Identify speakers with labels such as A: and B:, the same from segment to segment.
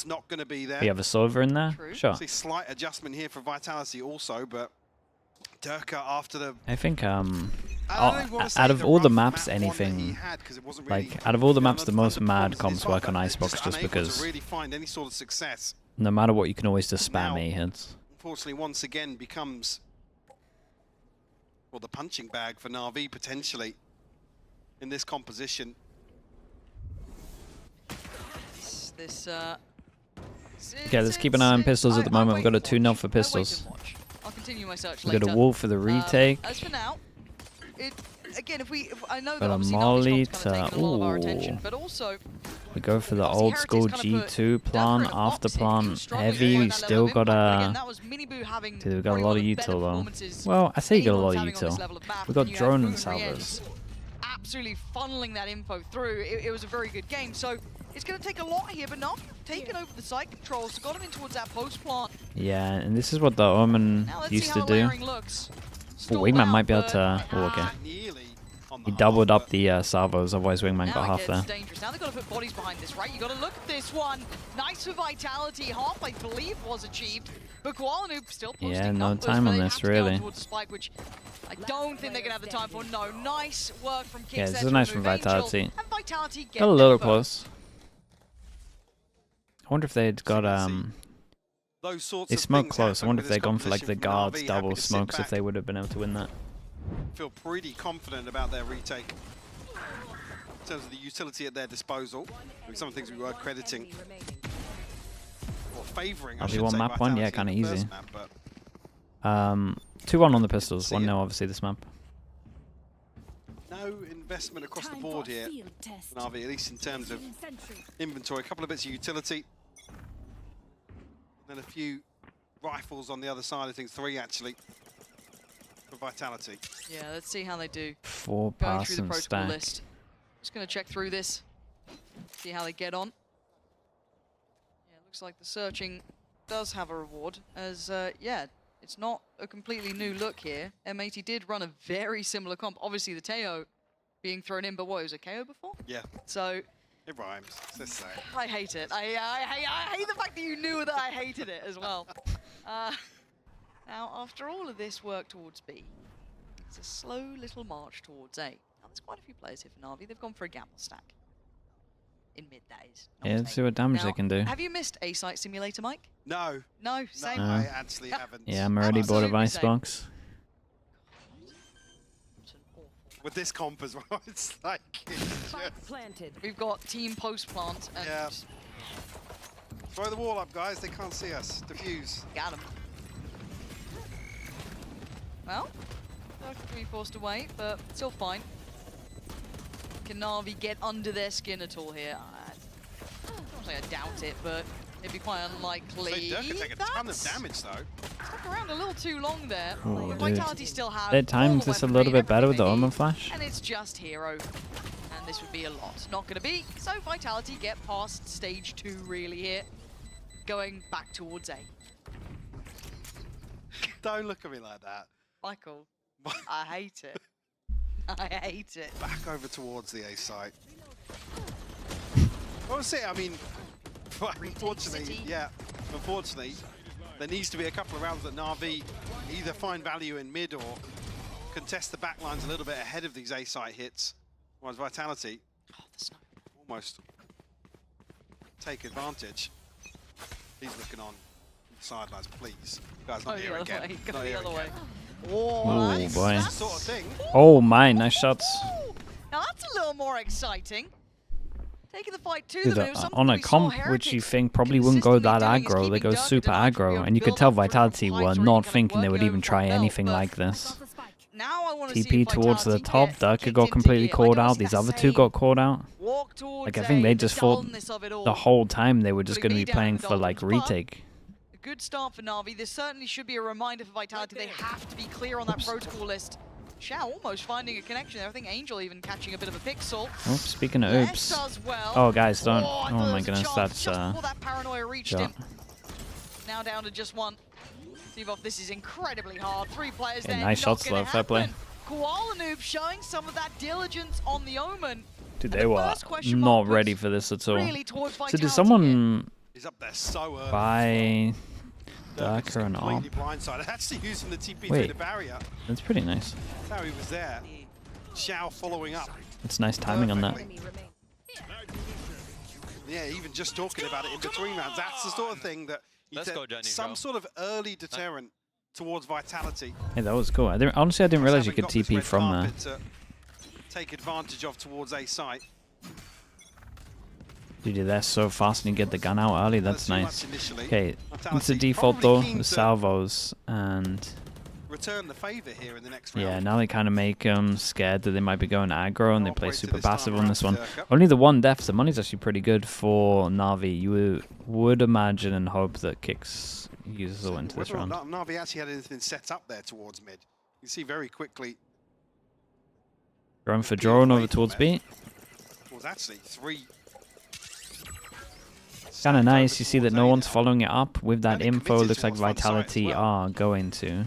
A: not going to be there.
B: We have a Silver in there?
C: True.
B: Sure.
A: See, slight adjustment here for Vitality also, but Durka after the...
B: I think,
A: out
B: of all the maps, anything, like, out of all the maps, the most mad comps work on Icebox just because
A: really find any sort of success.
B: No matter what, you can always just spam A hits.
A: Unfortunately, once again, becomes, well, the punching bag for NAVI, potentially, in this composition.
B: Okay, let's keep an eye on pistols at the moment. We've got a 2-0 for pistols.
C: I'll continue my search
B: We've got a wall for the retake.
C: As for now, again, if I know that
B: Got a
C: obviously
B: molly
C: Navi's kind of taken a lot of our
B: to...
C: attention, but also
B: We go for the
C: obviously
B: old school
C: Heretics
B: G2 plant, after plant, heavy. We still got a... Dude, we got a lot of util though. Well, I say you got a lot of util. We got drone and salvos.
C: Absolutely funneling that info through. It was a very good game. So it's going to take a lot here, but Navi taken over the site control, so got him in towards that post plant.
B: Yeah, and this is what the Omen used to do. Oh, Wingman might be able to... Oh, okay. He doubled up the salvos, otherwise Wingman got half there.
C: Dangerous. Now they've got to put bodies behind this, right? You got to look at this one. Nice for Vitality. Half, I believe, was achieved. But Koala Noob still posting numbers,
B: time on
C: they
B: this,
C: have to go
B: really.
C: towards the spike, which I don't think they're going to have the time for. No, nice work from Kicks.
B: Yeah, this is nice from Vitality.
C: And Vitality
B: Got a little close. I wonder if they'd got they smoked close. I wonder if they'd gone for like the guards double smokes if they would have been able to win that.
A: Feel pretty confident about their retake in terms of the utility at their disposal. I mean, some of the things we were crediting or favouring. I should say,
B: map one, yeah, kind of easy.
A: Map,
B: 2-1 on the pistols. 1-0 obviously this map.
A: No investment across the board here for NAVI, at least in terms of inventory. A couple of bits of utility. And then a few rifles on the other side of things. 3 actually for Vitality.
C: Yeah, let's see how they do.
B: 4
C: Going
B: pass
C: through the
B: and
C: protocol
B: stack.
C: list. Just going to check through this. See how they get on. Yeah, looks like the searching does have a reward. As, yeah, it's not a completely new look here. M80 did run a very similar comp. Obviously, the Teo being thrown in, but what, was it KO before?
A: Yeah.
C: So...
A: It rhymes. Let's say.
C: I hate it. I hate the fact that you knew that I hated it as well. Now, after all of this work towards B, it's a slow little march towards A. Now, there's quite a few players here for NAVI. They've gone for a gamble stack. In mid-days.
B: Yeah, let's see what damage they can do.
C: Have you missed A Site Simulator, Mike?
A: No.
C: No, same.
A: No, I actually haven't.
B: Yeah, I'm already bored of Icebox.
A: With this comp as well, it's like...
D: planted.
C: We've got team post-plant and...
A: Yeah. Throw the wall up, guys. They can't see us. Diffuse.
C: Got him. Well, they're going to be forced away, but still fine. Can NAVI get under their skin at all here? I don't say I doubt it, but it'd be quite unlikely.
A: They could take a ton of damage, though.
C: Stuck around a little too long there.
B: Oh,
C: Vitality still have
B: they timed this a little bit better with the
C: everything
B: Omen
C: they
B: flash.
C: need, and it's just hero. And this would be a lot. Not going to be. So Vitality get past stage 2 really here. Going back towards A.
A: Don't look at me like that.
C: Michael, I hate it. I hate it.
A: Back over towards the A site. Well, see, I mean, unfortunately, yeah, unfortunately, there needs to be a couple of rounds that NAVI either find value in mid or contest the back lines a little bit ahead of these A site hits. Whereas Vitality almost take advantage. He's looking on the sidelines, please. Guys, not here again.
C: Go the other way.
B: Oh,
C: Nice.
B: boy.
A: That's the sort of thing.
B: Oh my, nice shots.
C: Now that's a little more exciting. Taking the fight to
B: Dude,
C: them. It was something
B: on a
C: we saw
B: comp which
C: Heretics
B: you think probably wouldn't go that
C: consistently doing, is
B: aggro, they
C: keeping
B: go
C: Durka
B: super
C: to
B: aggro, and you could
C: build
B: tell
C: up through
B: Vitality
C: fights
B: were
C: or even
B: not
C: kind of
B: thinking they
C: work
B: would even
C: over
B: try
C: from belt,
B: anything
C: but
B: like this.
C: Now I want to see
B: TP towards the
C: Vitality
B: top,
C: get
B: Durka
C: kicked
B: got
C: into
B: completely
C: gear.
B: called
C: Like,
B: out,
C: obviously
B: these
C: that
B: other two
C: same
B: got called out.
C: walk towards
B: Like, I think they just thought the whole time they were just going to be playing for like retake.
C: A good start for NAVI. This certainly should be a reminder for Vitality. They have to be clear on that protocol list. Shao almost finding a connection there. I think Angel even catching a bit of a pixel.
B: Oops, speaking of oops.
C: Does well.
B: Oh, guys, don't.
C: Oh,
B: Oh my goodness, that's
C: just before that paranoia reached
B: yeah.
C: him. Now down to just one. Sevov, this is incredibly hard. 3 players
B: Okay,
C: there.
B: nice
C: not
B: shots
C: gonna
B: though, fair play.
C: happen. Koala Noob showing some of that diligence on the Omen.
B: Dude,
C: And
B: they
C: the
B: were
C: first question
B: not
C: mark
B: ready
C: puts
B: for this at all.
C: really towards
B: So
C: Vitality
B: did someone
A: He's up there so early.
B: By Darker and all.
A: Completely blindsided. Actually using the TP through
B: Wait,
A: the barrier.
B: that's pretty nice.
A: That's how he was there. Xiao following up.
B: It's nice timing on that.
A: Yeah, even just talking about it in between rounds. That's the sort of thing that some sort of early deterrent towards Vitality.
B: Hey, that was cool. Honestly, I didn't realize you could TP from there.
A: To take advantage of towards A site.
B: Dude, they're so fast and you get the gun out early. That's nice. Okay, it's a
A: Vitality
B: default
A: probably
B: though,
A: keen
B: the
A: to
B: salvos, and
A: return the favor here in the next round.
B: yeah, now they kind of make them scared that they might be going aggro, and they play
A: Operator
B: super
A: this time
B: passive on
A: around,
B: this one.
A: Durka.
B: Only the one death. The money's actually pretty good for Navi. You would imagine and hope that Kicks uses all into this
A: Whether or
B: round.
A: not Navi actually had anything set up there towards mid. You see very quickly.
B: Going for drone over towards B.
A: Was actually 3.
B: Kind of nice. You see that no one's following it up with that
A: And they
B: info.
A: committed
B: Looks like
A: towards front side as
B: Vitality
A: well.
B: are going to.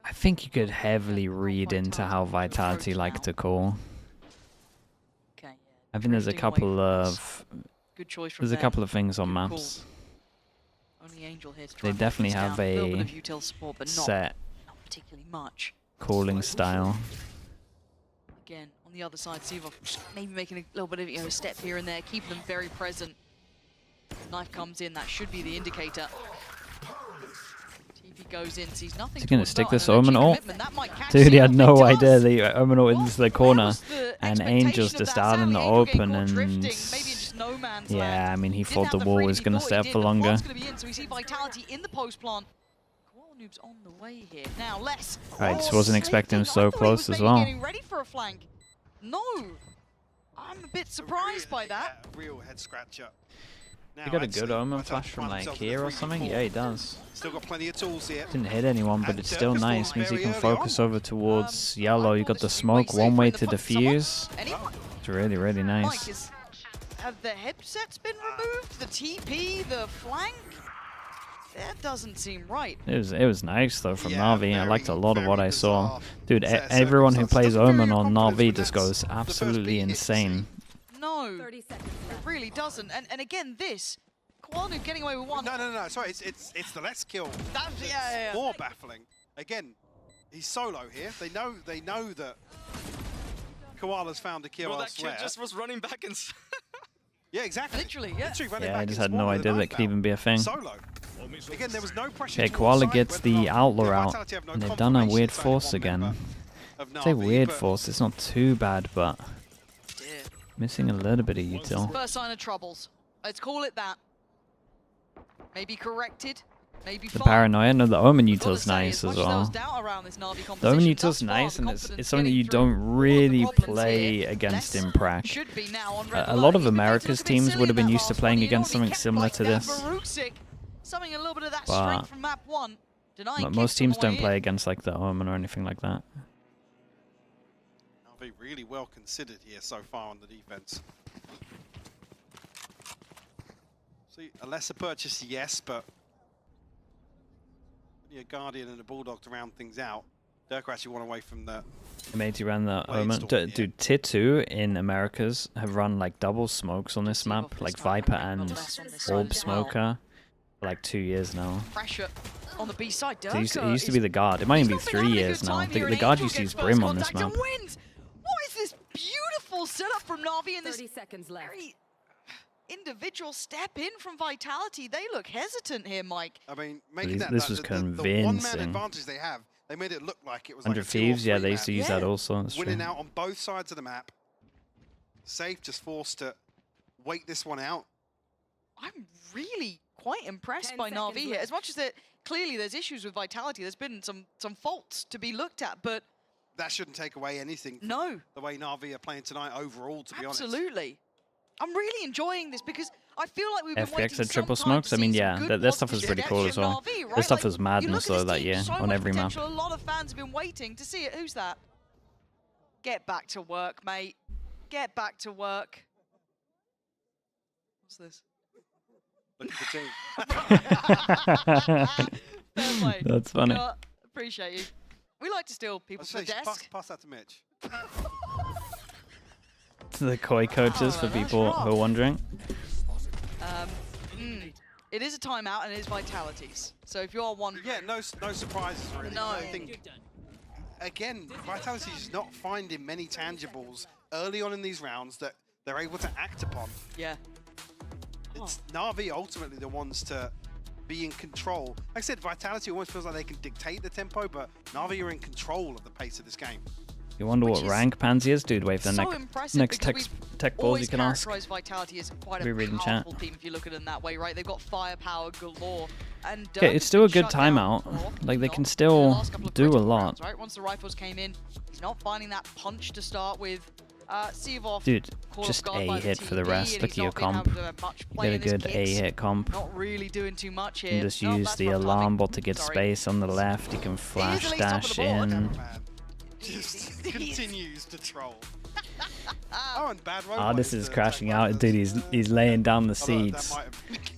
B: I think you could heavily read into how Vitality like to call.
C: Okay,
B: I think there's a couple of
C: good choice from
B: there's a
C: there.
B: couple of things on
C: Good call.
B: maps.
C: Only Angel here to try
B: They
C: and
B: definitely
C: hold
B: have
C: things down.
B: a
C: Little bit of util support, but
B: set
C: not particularly much.
B: calling style.
C: Again, on the other side, Sivov maybe making a little bit of a step here and there, keeping them very present. Knife comes in, that should be the indicator. TP goes in, sees nothing.
B: Is he gonna
C: towards
B: stick
C: Belt,
B: this
C: and an
B: Omen
C: energy
B: ult?
C: commitment, that might catch
B: Dude, he
C: Sivov.
B: had
C: It
B: no
C: does.
B: idea the Omen ult into the
C: Where
B: corner.
C: was the
B: And
C: expectation
B: Angel's
C: of
B: just
C: that?
B: out in the
C: Sadly, Angel getting
B: open,
C: caught
B: and
C: drifting, maybe in just no man's land.
B: yeah, I mean, he
C: Didn't
B: thought
C: have
B: the
C: the
B: wall
C: freedom
B: was
C: he
B: gonna
C: thought
B: stay
C: he
B: up
C: did.
B: for
C: The
B: longer.
C: plant's gonna be in, so we see Vitality in the post plant. Koala Noob's on the way here. Now, less.
B: Right, just wasn't expecting him so close as well.
C: Getting ready for a flank. No. I'm a bit surprised by that.
A: Yeah, real head scratcher. Now,
B: He got a
A: actually,
B: good Omen
A: Vitality
B: flash from
A: find
B: like
A: themselves in a
B: here or
A: 3v4.
B: something. Yeah, he does.
A: Still got plenty of tools here.
B: Didn't hit anyone, but
A: And
B: it's still
A: Durka
B: nice.
A: falls
B: Means he
A: very
B: can
A: early
B: focus
A: on.
B: over towards yellow.
C: I
B: You
C: thought
B: got
C: this
B: the
C: would be
B: smoke,
C: way
B: one way
C: safer
B: to
C: in the someone-
B: defuse.
C: Anyone?
B: It's really, really
C: Mike,
B: nice.
C: have the headsets been removed? The TP, the flank? That doesn't seem right.
B: It was nice though from
A: Yeah,
B: Navi. I liked a lot of
A: very
B: what I saw.
A: bizarre
B: Dude,
A: set of
B: everyone who plays
A: circumstances. Doesn't
B: Omen
A: fill
B: on
A: your confidence
B: Navi
A: when
B: just
A: that's
B: goes
A: the first
B: absolutely
A: beat hit you
B: insane.
C: No,
D: 30 seconds
C: it
D: left.
C: really doesn't. And again, this, Koala Noob getting away with one.
A: No. Sorry, it's the let's kill.
C: That's,
A: It's
C: yeah.
A: more baffling. Again, he's solo here. They know that Koala's found a kill
E: Bro, that kid
A: elsewhere.
E: just was running back and...
A: Yeah, exactly.
C: Literally, yeah.
A: Literally running
B: Yeah,
A: back
B: I just
A: in
B: had no
A: spawn with
B: idea
A: a
B: that
A: knife
B: could
A: out.
B: even be a thing.
A: Solo. Again, there was no pressure.
B: Okay,
A: towards
B: Koala
A: side,
B: gets
A: whether
B: the
A: or not
B: Outlaw out,
A: Vitality have no
B: and they've done a
A: confirmation
B: weird
A: it's only
B: force
A: one
B: again.
A: member of
B: Say
A: Navi,
B: weird
A: but
B: force, it's not too bad, but
C: Dear.
B: missing a little bit of util.
C: First sign of troubles. Let's call it that. Maybe corrected. Maybe
B: The
C: fine.
B: paranoia, no, the Omen
C: I've gotta
B: util's
C: say,
B: nice
C: much
B: as
C: there was
B: well.
C: doubt around this Navi
B: The
C: composition,
B: Omen
C: thus
B: util's
C: far,
B: nice,
C: the
B: and
C: confidence
B: it's something that
C: getting
B: you
C: through.
B: don't
C: All of the
B: really
C: problems
B: play
C: here,
B: against
C: less
B: in prac.
C: should be now on
B: A
C: red
B: lot
C: alert.
B: of
C: He made it
B: America's
C: look a bit
B: teams
C: silly
B: would have
C: in
B: been
C: that
B: used to
C: last
B: playing
C: one. He'd
B: against
C: already
B: something
C: kept
B: similar
C: like
B: to
C: that
B: this.
C: Baruchik, something a little bit of that
B: But
C: strength from map 1. Denying
B: Most
C: kicks on
B: teams
C: the way
B: don't play
C: in.
B: against like the Omen or anything like that.
A: Navi really well considered here so far on the defense. See, a lesser purchase, yes, but a Guardian and a Bulldog to round things out. Durka actually won away from the...
B: Matey ran the
A: Blade
B: Omen.
A: Storm, yeah.
B: Dude, Titu in Americas have run like double smokes on this map, like Viper and Orb Smoker, for like 2 years now.
C: Pressure on the B side.
B: So he used
C: Durka
B: to be the guard. It might even be
C: he's not
B: 3
C: been having a
B: years
C: good
B: now.
C: time here,
B: The
C: and
B: guard
C: Angel
B: used to
C: gets
B: use Brim
C: first
B: on this
C: contact
B: map.
C: and wins. What is this beautiful setup from Navi in this
D: 30 seconds left.
C: very individual step in from Vitality? They look hesitant here, Mike.
A: I mean, making
B: This-
A: that
B: this
A: the-
B: was
A: the one-man
B: convincing.
A: advantage they have, they made it look like it was
B: 100
A: like a 2 or
B: Thieves, yeah,
A: 3
B: they used to
A: man.
B: use that also. That's
A: Winning
B: true.
A: out on both sides of the map. Safe just forced to wait this one out.
C: I'm really quite impressed
D: 10
C: by Navi
D: seconds
C: here.
D: left.
C: As much as clearly there's issues with Vitality, there's been some faults to be looked at, but
A: That shouldn't take away anything from
C: no,
A: the way Navi are playing tonight overall, to be honest.
C: absolutely. I'm really enjoying this because I feel like we've been
B: FPX
C: waiting
B: had
C: some
B: triple
C: time
B: smokes.
C: to
B: I mean,
C: see some
B: yeah,
C: good
B: that stuff was
C: positive
B: pretty cool
C: action
B: as well.
C: from Navi, right?
B: This stuff
C: Like,
B: was
C: you
B: madness
C: look at
B: though
C: this
B: that
C: team,
B: year
C: so
B: on
C: much
B: every map.
C: potential. A lot of fans have been waiting to see it. Who's that? Get back to work, mate. Get back to work. What's this?
A: Look at the team.
C: Fair play.
B: That's funny.
C: Appreciate you. We like to steal people from the desk.
A: Pass that to Mitch.
B: To the koi coaches for
C: that's
B: people
C: rough.
B: who are wondering.
C: It is a timeout and it is Vitality's. So if you're one...
A: Yeah, no surprises really.
C: No.
A: I think, again, Vitality is not finding many tangibles early on in these rounds that they're able to act upon.
C: Yeah.
A: It's Na'Vi ultimately the ones to be in control. Like I said, Vitality almost feels like they can dictate the tempo, but Na'Vi are in control of the pace of this game.
B: You wonder
C: Which
B: what
C: is
B: rank Pansy is? Dude, wait for the
C: so impressive
B: next
C: because
B: tech balls
C: always
B: you can ask.
C: characterized Vitality as quite a
B: Rereading chat.
C: powerful team if you look at it in that way, right? They've got firepower galore. And
B: Okay, it's still a good timeout. Like, they can still do a lot.
C: Rounds, right? Once the rifles came in, he's not finding that punch to start with. Seavoff,
B: Dude,
C: caught
B: just
C: off guard
B: A
C: by
B: hit for the
C: TB,
B: rest.
C: and
B: Look
C: he's
B: at your
C: not been
B: comp.
C: able to much play
B: Get a
C: in his
B: good A
C: kits.
B: hit comp.
C: Not really doing too much here.
B: And just
C: No,
B: use
C: that's
B: the
C: rough
B: alarm
C: timing.
B: bot to get
C: Sorry.
B: space on the left. You can flash
C: easily top of
B: dash
C: the board.
B: in.
A: Man, just continues to troll. Oh, and bad
B: Oh, this is crashing out. Dude, he's laying down the seeds.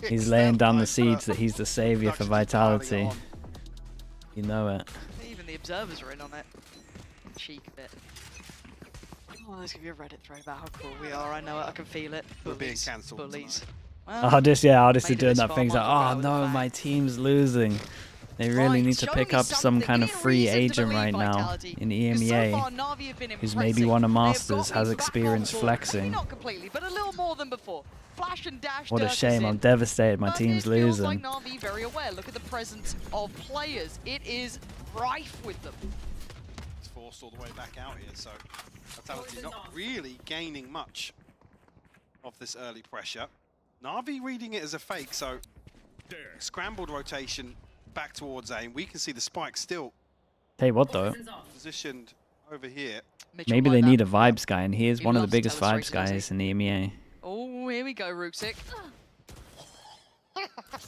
B: He's laying down the seeds that he's the savior for Vitality. You know it.
C: Even the observers are in on it. Cheek a bit. Oh, there's gonna be a Reddit throwback. How cool we are. I know it. I can feel it.
A: We're being
C: Bullies.
A: cancelled
C: Bullies.
A: tonight.
C: Well,
B: Artist, yeah, artist is
C: made it
B: doing
C: this
B: that
C: far,
B: thing. He's like,
C: might as
B: oh
C: well go
B: no,
C: with the
B: my
C: facts.
B: team's losing. They really
C: Right,
B: need to
C: show
B: pick
C: me
B: up some
C: something.
B: kind
C: Give
B: of
C: me a
B: free
C: reason to
B: agent
C: believe
B: right now
C: Vitality.
B: in the
C: 'Cause so
B: EMEA,
C: far, Na'Vi have been
B: who's maybe
C: impressing.
B: won a
C: They have
B: Masters,
C: got
B: has
C: me back
B: experience
C: on board.
B: flexing.
C: Maybe not completely, but a little more than before. Flash and dash.
B: What a
C: Dirk is
B: shame,
C: in.
B: I'm devastated, my
C: But
B: team's
C: it feels
B: losing.
C: like Na'Vi very aware. Look at the presence of players. It is rife with them.
A: It's forced all the way back out here, so Vitality not really gaining much of this early pressure. Na'Vi reading it as a fake, so scrambled rotation back towards A, and we can see the spike still
B: Tell you what though,
A: positioned over here.
C: Mitchell
B: maybe
C: like
B: they
C: that.
B: need a vibes guy, and he is
C: He
B: one of the
C: loves to
B: biggest
C: tell us
B: vibes
C: races, doesn't
B: guys in the EMEA.
C: Oh, here we go, Ruxic.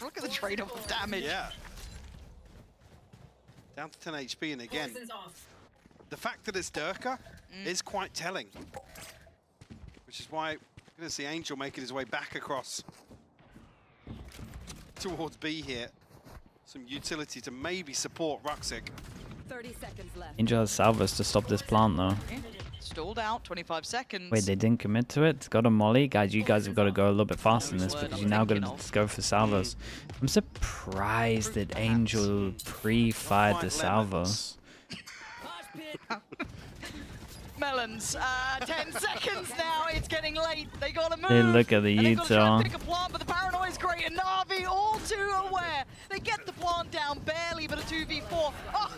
C: Look at the trade-off of damage.
A: Yeah. Down to 10 HP, and again, the fact that it's Durka is quite telling. Which is why you're going to see Angel making his way back across towards B here. Some utility to maybe support Ruxic.
D: 30 seconds left.
B: Angel has salvos to stop this plant though.
C: Yeah. Stalled out, 25 seconds.
B: Wait, they didn't commit to it? It's got a molly? Guys, you guys have got to go a little bit faster than this because you now got to go for salvos. I'm surprised that Angel pre-fired the salvos.
C: Melons, 10 seconds now, it's getting late, they gotta move.
B: Hey, look at the
C: and they've got to try and
B: Utah.
C: pick a plant, but the paranoia is great, and Na'Vi all too aware. They get the plant down, barely, but a 2v4. Oh,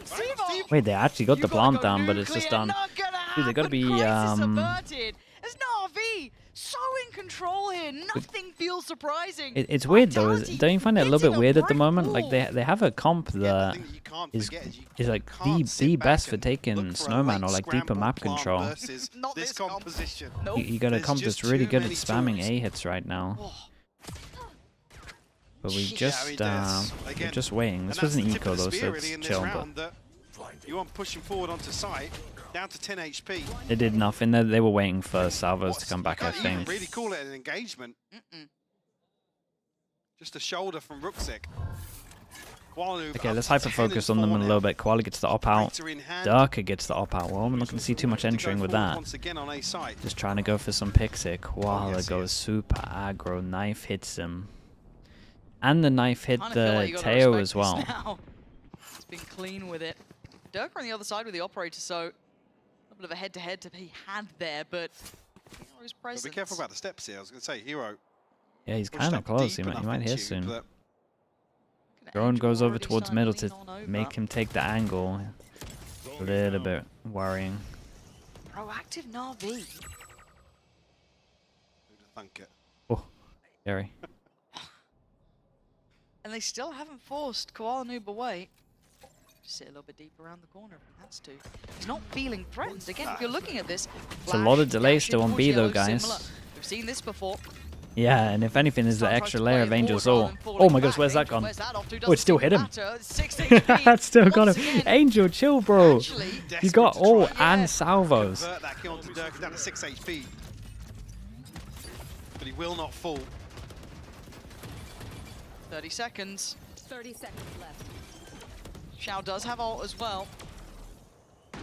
C: Seavoff!
B: Wait, they actually got the
C: You gotta
B: plant
C: go
B: down, but it's just
C: nuclear,
B: on.
C: not gonna
B: Dude, they gotta
C: happen.
B: be,
C: Crisis averted. As Na'Vi, so in control here, nothing feels surprising.
B: It's weird though,
C: Vitality
B: don't you find it a little bit
C: hitting
B: weird at the
C: brick
B: moment? Like
C: wall.
B: they have a comp
A: Yeah, the
B: that
A: thing that you can't
B: is
A: forget is you
B: like
A: can't sit
B: the
A: back
B: best for
A: and
B: taking
A: look for a
B: snowman or
A: late
B: like deeper
A: scramble
B: map
A: plant
B: control.
A: versus
C: Not
A: this
C: this comp.
A: composition.
C: Nope.
B: You got a
A: There's
B: comp
A: just
B: that's really
A: too
B: good at
A: many
B: spamming
A: tools.
B: A hits right now.
C: Oh.
B: But we
C: Yeah,
B: just we're
A: Again,
B: just waiting.
A: and
B: This
A: that's
B: was an
A: the tip
B: eco
A: of the
B: though, so
A: spear really in
B: it's
A: this
B: chill. But
A: round that you want pushing forward onto site, down to 10 HP.
B: they did nothing. They were waiting for salvos to come back, I
A: You can't even
B: think.
A: really call it an engagement. Just a shoulder from Ruxic.
B: Okay, let's hyper focus on them a little bit. Koala gets the op out. Durka gets the op out. Well, I'm not going to see too much entering with that.
A: Once again on A side.
B: Just trying to go for some picks here. Koala
A: yes,
B: goes super aggro. Knife hits him. And the knife hit
C: Kinda feel like
B: the
C: you gotta
B: Teo
C: respect
B: as well.
C: this now. It's been clean with it. Dirk on the other side with the operator, so a little bit of a head-to-head to be had there, but Hero's
A: But
C: presence.
A: be careful about the steps here. I was going to say, Hero.
B: Yeah, he's
A: pushed
B: kind of
A: up
B: close. He
A: deep
B: might
A: enough
B: hit
A: into,
B: soon.
A: but
B: Drone
C: Angel
B: goes over
C: already
B: towards
C: starting
B: middle
C: to
B: to
C: lean on over.
B: make him take the angle. A little bit worrying.
C: Proactive Na'Vi.
A: Who'd have thunk it?
B: Oh, scary.
C: And they still haven't forced Koala Noob away. Just sit a little bit deeper around the corner if he has to. He's not feeling threatened. Again, if you're looking at this,
B: It's a lot of delay
C: Flash,
B: still on
C: Dash,
B: B though,
C: Yellow,
B: guys.
C: similar. We've seen this before.
B: Yeah, and if anything, there's the
C: Sometimes
B: extra
C: to
B: layer
C: play
B: of
C: it
B: Angel's
C: forward
B: ult.
C: rather than
B: Oh
C: falling
B: my gosh,
C: back.
B: where's that
C: Angel,
B: gone?
C: where's that off to?
B: Oh, it still
C: Doesn't
B: hit him.
C: matter. 6 HP.
B: That's still got
C: Once
B: him.
C: again,
B: Angel, chill, bro.
C: Actually,
B: You
A: Desperate
B: got
A: to
B: ult
A: try
B: and
C: Yeah.
B: salvos.
A: convert that kill onto Dirk down to 6 HP. But he will not fall.
C: 30 seconds.
D: 30 seconds left.
C: Xiao does have ult as well.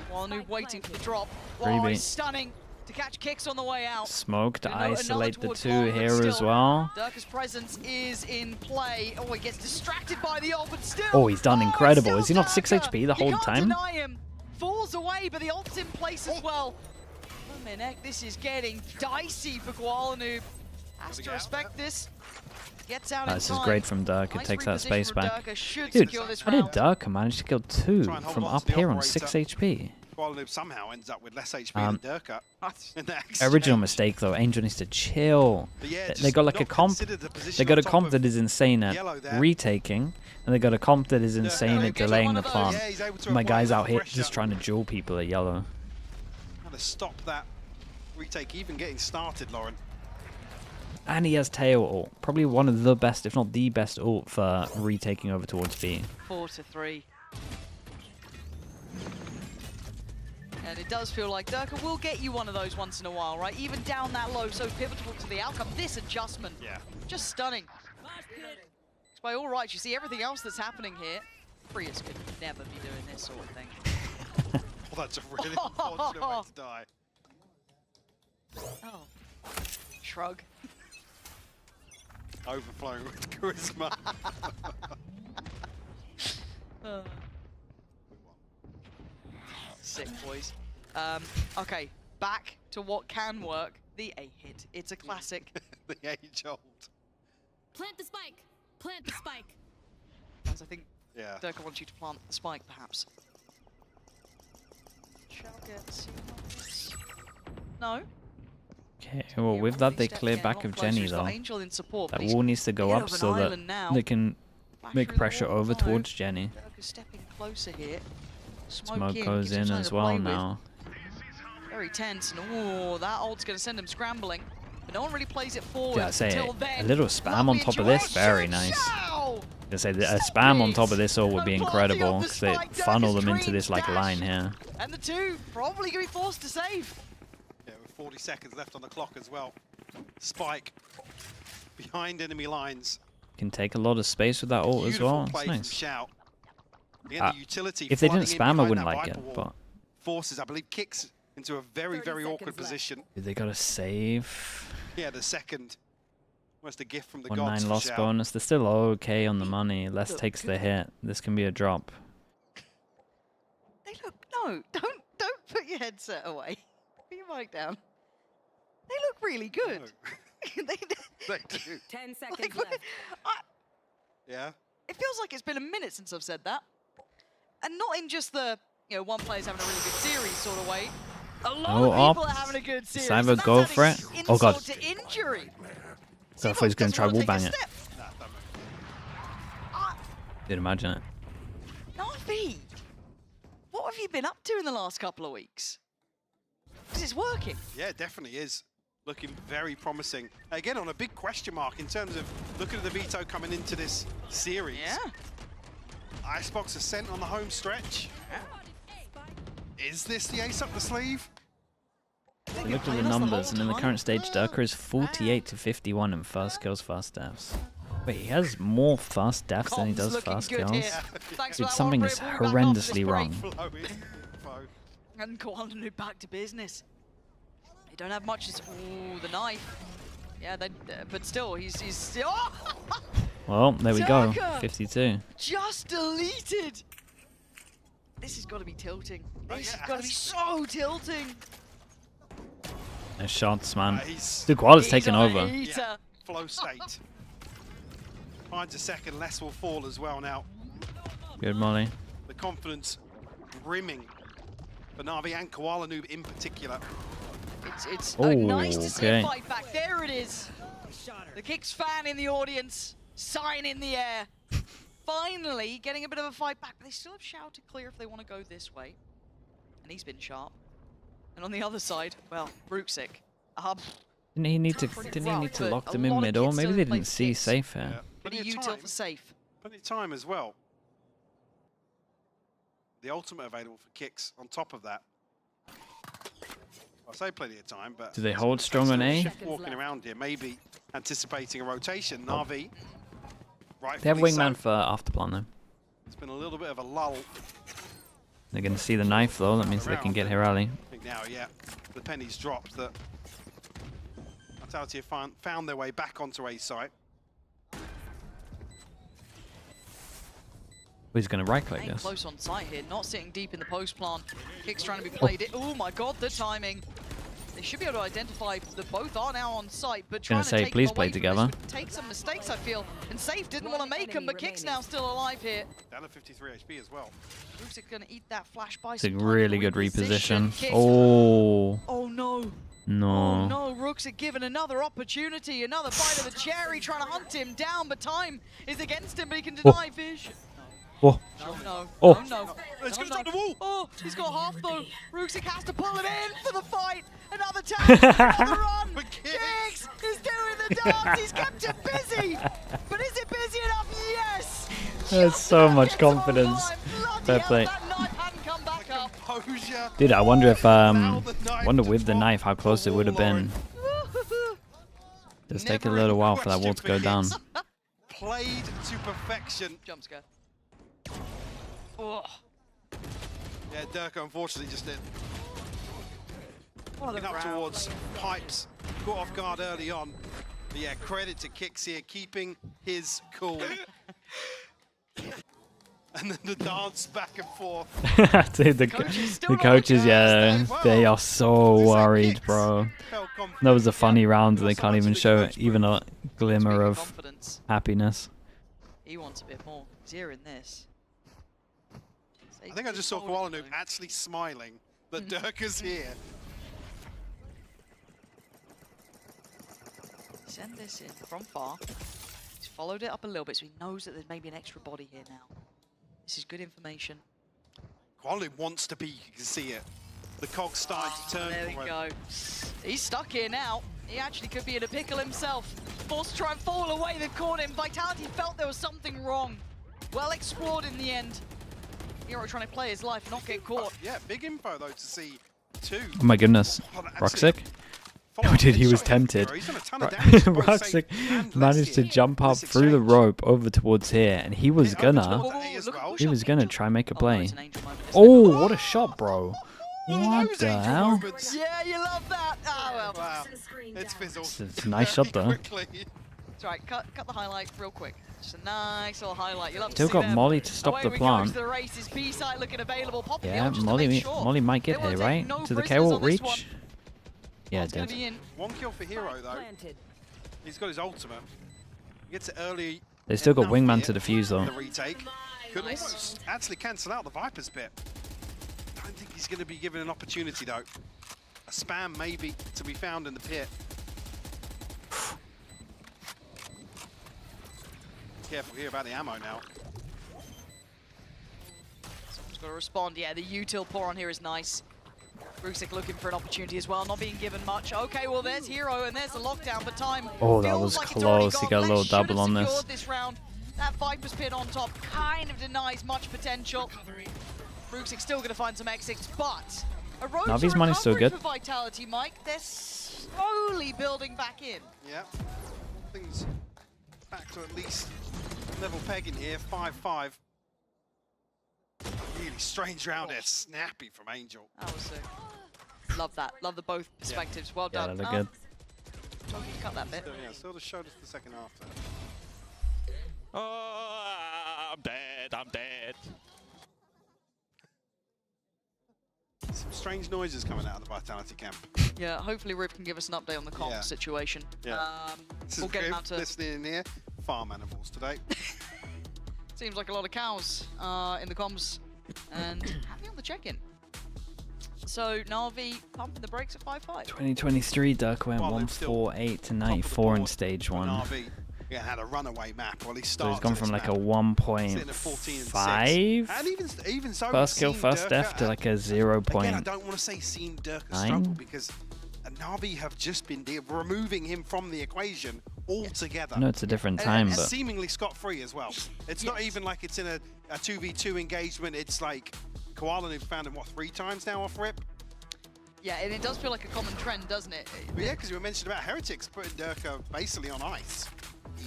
C: While Noob waiting for the drop. Oh,
B: Freebie.
C: he's stunning. to catch Kicks on the way out.
B: Smoke to
C: Another
B: isolate the
C: towards
B: two
C: long, but
B: here as
C: still,
B: well.
C: Durka's presence is in play. Oh, he gets distracted by the ult, but still.
B: Oh, he's done incredible. Is he not 6
C: Durka.
B: HP the whole
C: You can't
B: time?
C: deny him. Falls away, but the ult's in place as well. Minek, this is getting dicey for Koalanoob. Has to respect this. Gets out in
B: This
C: time.
B: is great from Durka.
C: Nice
B: Takes that
C: reposition
B: space
C: from
B: back.
C: Durka. Should
B: Dude,
C: secure this
B: how did
C: round.
B: Durka manage to kill 2
A: Try and hold
B: from
A: on to
B: up
A: the
B: here on
A: operator.
B: 6 HP?
A: Kuala somehow ends up with less HP than Durka. in the
B: Original
A: exchange.
B: mistake though. Angel needs to chill.
A: But yeah,
B: They
A: just
B: got like a
A: not
B: comp.
A: considered the position
B: They got
A: on
B: a
A: top
B: comp
A: of
B: that is insane at
A: yellow there.
B: retaking, and they got a comp that is insane
A: no,
B: at
A: get
B: delaying
C: one
B: the
C: of those.
B: plant.
A: Yeah, he's able to
B: My
A: apply
B: guy's
A: enough
B: out here
A: pressure.
B: just trying to duel people at yellow.
A: Trying to stop that retake even getting started, Lauren.
B: And he has tail ult. Probably one of the best, if not the best ult for retaking over towards B.
C: 4-3. And it does feel like Durka will get you one of those once in a while, right? Even down that low, so pivotal to the outcome. This adjustment,
A: Yeah.
C: just stunning. By all rights, you see everything else that's happening here. Prius could never be doing this sort of thing.
A: Well, that's a really unfortunate way to die.
C: Oh, shrug.
A: Overflowing with charisma.
C: Sick, boys. Okay, back to what can work. The A hit. It's a classic.
A: The age old.
D: Plant the spike. Plant the spike.
C: Guys, I think
A: Yeah.
C: Durka wants you to plant the spike, perhaps. Shall get seen. No.
B: Okay, well with that they clear back of Jenny though.
C: Angel in support,
B: That
C: but he's
B: wall needs to go
C: bit
B: up
C: of an
B: so that
C: island now.
B: they can
C: Back
B: make
C: through the
B: pressure
C: wall,
B: over
C: no.
B: towards Jenny.
C: Durka's stepping closer here.
B: Smoke
C: in,
B: goes
C: gives him
B: in
C: something
B: as
C: to
B: well
C: play with.
B: now.
C: Very tense, and oh, that ult's going to send him scrambling. But no one really plays it forward
B: Yeah, I say
C: until
B: a
C: then.
B: little spam on
C: Lovely
B: top of this, very
C: interaction.
B: nice.
C: Show!
B: I say that a
C: Stop
B: spam on
C: it.
B: top of this all would be
C: And planting
B: incredible
C: of the
B: because they
C: spike,
B: funnel
C: Durka's
B: them into
C: dream
B: this like
C: dash.
B: line here.
C: And the two probably going to be forced to save.
A: Yeah, with 40 seconds left on the clock as well. Spike behind enemy lines.
B: Can take a lot of space with that ult as
A: Beautiful
B: well.
A: play
B: It's
A: from
B: nice.
A: Shout. Again, the utility
B: If they didn't
A: flooding in
B: spam, I
A: behind
B: wouldn't
A: that
B: like
A: Viper
B: it.
A: wall
B: But
A: forces, I believe, Kicks into a very,
D: 30
A: very awkward
D: seconds left.
A: position.
B: they got to save.
A: Yeah, the second. Almost a gift from the
B: 1-9
A: gods. for
B: loss
A: Shout.
B: bonus. They're still okay on the money. Less
C: Look,
B: takes the hit. This can be a drop.
C: They look, no, don't put your headset away. Put your mic down. They look really good.
A: No,
C: they,
A: they do.
D: 10 seconds
C: like,
D: left.
A: Yeah.
C: it feels like it's been a minute since I've said that. And not in just the, one player's having a really good series sort of way. A lot
B: Oh,
C: of people
B: up.
C: are having a good series.
B: Cyber,
C: and that's
B: go
C: adding
B: for it. Oh, God.
C: insult to injury.
B: So I thought he was going to try
C: Doesn't wanna
B: wallbang
C: take
B: it.
C: a step.
A: Nah, don't move.
C: Ah,
B: Didn't imagine it.
C: Navi, what have you been up to in the last couple of weeks? Because it's working.
A: Yeah, it definitely is. Looking very promising. Again, on a big question mark in terms of looking at the veto coming into this series.
C: Yeah.
A: Icebox ascent on the home stretch. Is this the ace up the sleeve?
B: We looked at the numbers, and in the current stage, Durka is 48 to 51 in first kills, first deaths. Wait, he has more fast deaths than he
C: Comms
B: does
C: looking
B: fast
C: good
B: kills?
C: here. Thanks
B: Dude,
C: for that
B: something
C: one,
B: is
C: Brit. We'll be back after this
B: horrendously
C: break.
B: wrong.
A: Flowing info.
C: And Koalanoob back to business. They don't have much. Ooh, the knife. Yeah, but still, he's still. Oh!
B: Well, there we go.
C: Durka!
B: 52.
C: Just deleted. This has got to be tilting.
A: Oh,
C: This
A: yeah,
C: has got to be so tilting.
B: Nice shots, man.
A: He's
B: Dude, Koala's
C: He's
B: taken
C: on a
B: over.
C: heater.
A: yeah, flow state. Finds a second, less will fall as well now.
B: Good, Molly.
A: The confidence brimming for Navi and Koalanoob in particular.
C: It's
B: Oh,
C: nice to see a
B: okay.
C: fight back. There it is. The Kicks fan in the audience, sign in the air. Finally getting a bit of a fight back, but they still have Shout to clear if they want to go this way. And he's been sharp. And on the other side, well, Bruxic.
B: Didn't he need to
C: but
B: lock
C: a
B: them in
C: lot of
B: middle?
C: kids
B: Maybe
C: still
B: they
C: play
B: didn't
C: for
B: see
C: Kicks.
B: safe
A: Yeah.
B: here.
C: Plenty
A: Plenty
C: of
A: of
C: util
A: time.
C: for safe.
A: Plenty of time as well. The ultimate available for Kicks on top of that. I'll say plenty of time, but...
B: Do they hold strong on A?
A: Shift walking around here, maybe anticipating a rotation. Navi,
B: They have
A: rightfully
B: wingman
A: so.
B: for after plan though.
A: It's been a little bit of a lull
B: They're going to see the knife, though. That means they can get here early.
A: I think now, yeah, the pennies dropped that Vitality have found their way back onto A site.
B: He's going to right-click
C: Staying
B: this.
C: close on site here, not sitting deep in the post plant. Kick's trying to be played. Oh my god, the timing. They should be able to identify that both are now on site, but trying to
B: say,
C: take
B: please
C: them
B: play
C: away from
B: together.
C: this would take some mistakes, I feel. And Safe didn't want to make them, but Kick's now still alive here.
A: Down at 53 HP as well.
C: Ruxic's going to eat that flash by
B: It's a
C: some time
B: really
C: to
B: good reposition.
C: Kix.
B: Oh,
C: Oh no.
B: no.
C: Oh no, Ruxic given another opportunity, another bite of the cherry, trying to hunt him down, but time is against him, but he can deny vision.
B: Oh.
C: No, no,
B: Oh.
C: no, no.
A: It's
C: No,
A: going to
C: no.
A: drop the wall.
C: Oh, he's got half though. Ruxic has to pull it in for the fight. Another tap, another run.
A: But Kix.
C: Kix is doing the dance. He's kept it busy. But is it busy enough? Yes.
B: There's so much
C: Gets over the
B: confidence.
C: line. Bloody
B: Fair
C: hell,
B: play.
C: that knife hadn't come back up.
A: Composure.
B: Dude, I wonder if,
A: Found the knife
B: wonder
A: to
B: with the
A: drop
B: knife how close
A: the
B: it would have
A: wall,
B: been. Just take a
A: Never
B: little
A: in
B: while for that wall to go
A: question
B: down.
A: for Kix. Played to perfection.
C: Jump scare. Oh,
A: Yeah, Durka unfortunately just did.
C: what a
A: Looking up
C: round.
A: towards pipes, caught off guard early on. But yeah, credit to Kix here, keeping his cool. And then the dance back and forth.
B: Dude, the
C: Coaches still
B: the
C: not
B: coaches,
C: looking
B: yeah,
A: well.
B: they are so
A: Is that
B: worried,
A: Kix?
B: bro.
A: Felt confident.
B: That was a funny round, and
A: Not
B: they
A: so
B: can't
A: much
B: even
A: the
B: show
A: coach,
B: even a glimmer
C: Speaking
B: of
C: confidence,
B: happiness.
C: he wants a bit more. He's hearing this.
A: I think I just saw Koalanu actually smiling that Durka's here.
C: Send this in from far. He's followed it up a little bit, so he knows that there's maybe an extra body here now. This is good information.
A: Koalanu wants to be, you can see it. The cog's starting to turn
C: There we
A: for him.
C: go. He's stuck here now. He actually could be in a pickle himself. Forced to try and fall away, they've caught him. Vitality felt there was something wrong. Well explored in the end. Hero trying to play his life, not get caught.
A: Yeah, big info though to see two.
B: Oh my goodness,
A: Oh, that's
B: Roxic.
A: it. Follow
B: Oh, dude, he
A: headshot
B: was
A: here,
B: tempted.
A: Hero. He's done a ton of damage to both
B: Roxic
A: Safe and
B: managed to
A: Leslie
B: jump
A: in
B: up
A: this
B: through the
A: exchange.
B: rope over towards here, and he was
A: Hit over
B: gonna.
A: towards A as well.
B: He was gonna try make a
C: Oh, no,
B: play.
C: it's an angel moment, isn't it?
B: Oh, what a shot, bro!
A: One of
B: What
A: those
B: the
A: angel
B: hell?
A: moments.
C: Yeah, you love that. Oh, well.
A: Wow, it's fizzled.
B: It's a nice shot,
A: Very
B: though.
A: quickly.
C: It's alright, cut the highlight real quick. Just a nice little highlight. You'll have
B: Still
C: to see
B: got
C: them.
B: Molly to stop
C: Away
B: the
C: we go
B: plant.
C: to the races. B site looking available. Popping the
B: Yeah,
C: ult just to
B: Molly,
C: make sure.
B: Molly might get
C: They
B: here,
C: wanna take
B: right?
C: no
B: To the
C: prisoners
B: KO
C: on this one.
B: reach. Yeah,
C: Ult's gonna
B: dead.
C: be in.
A: One kill for Hero though. He's got his ultimate. He gets it early.
B: They still got
A: enough
B: wingman
A: here
B: to defuse though.
A: The retake could
C: Nice.
A: almost actually cancel out the Viper's bit. I don't think he's going to be given an opportunity though. A spam maybe to be found in the pit. Careful here about the ammo now.
C: Someone's got to respond. Yeah, the util pour on here is nice. Ruxic looking for an opportunity as well, not being given much. Okay, well there's Hero and there's the lockdown, but time
B: Oh, that
C: feels
B: was
C: like it's already
B: close. He
C: gone.
B: got a little
C: Lex should have
B: double on this.
C: secured this round. That Viper's pit on top kind of denies much potential. Ruxic's still going to find some exits, but a road
B: Navi's
C: to
B: money's still
C: recovery
B: good.
C: for Vitality, Mike. They're slowly building back in.
A: Yeah. Things back to at least level pegging here. 5-5. Really strange round there. Snappy from Angel.
C: That was sick. Love that. Love the both perspectives. Well
B: Yeah,
C: done.
B: that looked good.
C: Told you to cut that bit.
A: Still, yeah, still just showed us the second half there.
E: Oh, I'm dead. I'm dead.
A: Some strange noises coming out of the Vitality camp.
C: Yeah, hopefully Rip can give us an update on the comms
A: Yeah.
C: situation.
A: Yeah. This
C: We'll
A: is
C: get him
A: Griff
C: out to...
A: listening in here. Farm animals today.
C: Seems like a lot of cows in the comms. And happy on the check-in. So, Navi pumping the brakes at 5-5.
B: 2023, Duck went
A: Well, it's still
B: 148 to
A: top of the
B: 94 in
A: board
B: stage
A: for
B: 1.
A: Navi. Yeah, had a runaway map. Well, he
B: So
A: started
B: he's gone from like a
A: sitting at 14 and
B: 1.5
A: 6. And even so,
B: first kill,
A: seen
B: first
A: Durka
B: death to like a 0.
A: Again, I don't want to say seen Durka
B: Nine?
A: struggle because Navi have just been removing him from the equation altogether.
B: No, it's a different
A: And-
B: time,
A: and
B: but
A: seemingly scot-free as well. It's not even like it's in a 2v2 engagement. It's like Koala found him, what, 3 times now off rip?
C: Yeah, and it does feel like a common trend, doesn't it?
A: But yeah, because you were mentioning about Heretics putting Durka basically on ice.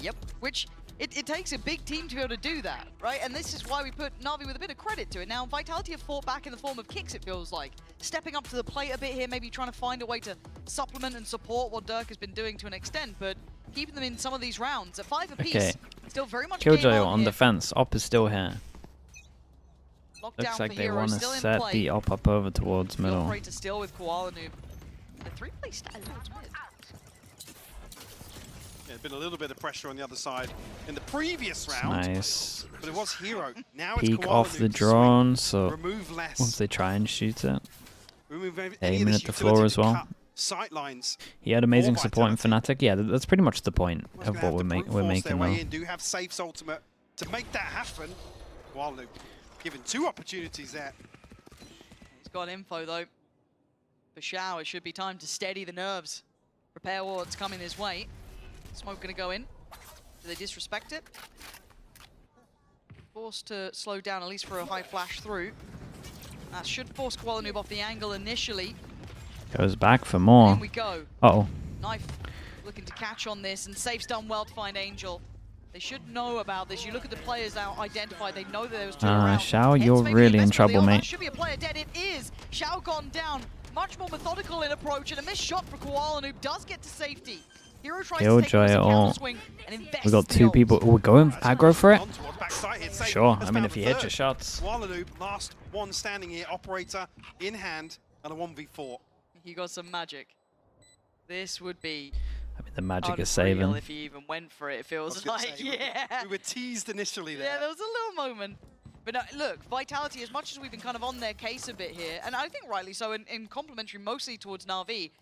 C: Yep. Which It takes a big team to be able to do that, right? And this is why we put Navi with a bit of credit to it. Now, Vitality have fought back in the form of kicks, it feels like. Stepping up to the plate a bit here, maybe trying to find a way to supplement and support what Dirk has been doing to an extent, but keeping them in some of these rounds at 5 apiece.
B: Okay.
C: Still very much
B: Killjoy
C: game
B: on
C: here.
B: defense. Op is still here.
C: Lockdown
B: Looks like
C: for
B: they
C: Hero
B: want to
C: still in
B: set
C: play.
B: the op up over towards
C: The
B: middle.
C: operator still with Koala Noob. The 3-play style towards mid.
A: Yeah, been a little bit of pressure on the other side in the previous round.
B: Nice.
A: But it was Hero. Now it's
B: Peek
A: Koala
B: off
A: Noob
B: the
A: to
B: drone,
A: swing.
B: so
A: Remove less.
B: once they try and shoot it.
A: Remove any of
B: Aiming
A: this
B: at the
A: utility
B: floor as
A: to
B: well.
A: cut sight lines.
B: He had amazing
A: Or
B: support in
A: Vitality.
B: Fnatic. Yeah, that's pretty much the point
A: One's
B: of
A: gonna
B: what
A: have to brute
B: we're
A: force
B: making
A: their way
B: though.
A: in. Do have Safe's ultimate to make that happen. Koala Noob given 2 opportunities there.
C: He's got info though. For Shao, it should be time to steady the nerves. Prepare what's coming his way. Smoke gonna go in. Do they disrespect it? Forced to slow down at least for a high flash through. That should force Koala Noob off the angle initially.
B: Goes back for more.
C: In we go.
B: Uh-oh.
C: Knife looking to catch on this, and Safe's done well to find Angel. They should know about this. You look at the players now identified. They know that there was 2 around.
B: Shao,
C: Hence
B: you're
C: maybe
B: really in
C: investment
B: trouble,
C: of the
B: mate.
C: That should be a player dead. It is. Shao gone down. Much more methodical in approach, and a missed shot for Koala Noob does get to safety. Hero tries to take
B: Killjoy
C: a
B: at all.
C: counter swing and invests
B: We got
C: the
B: 2
C: ult.
B: people. We're going aggro for it.
A: On towards backside here. Safe
B: Sure.
A: has
B: I mean,
A: found
B: if
A: the
B: you hit
A: third.
B: your shots.
A: Koala Noob, last one standing here. Operator in hand and a 1v4.
C: He got some magic. This would be
B: I mean, the magic is
C: unreal
B: saving.
C: if he even went for it. It feels
A: I was gonna
C: like,
A: say,
C: yeah.
A: We were teased initially there.
C: Yeah, there was a little moment. But no, look, Vitality, as much as we've been kind of on their case a bit here, and I think rightly so, in complimentary mostly towards Na'Vi,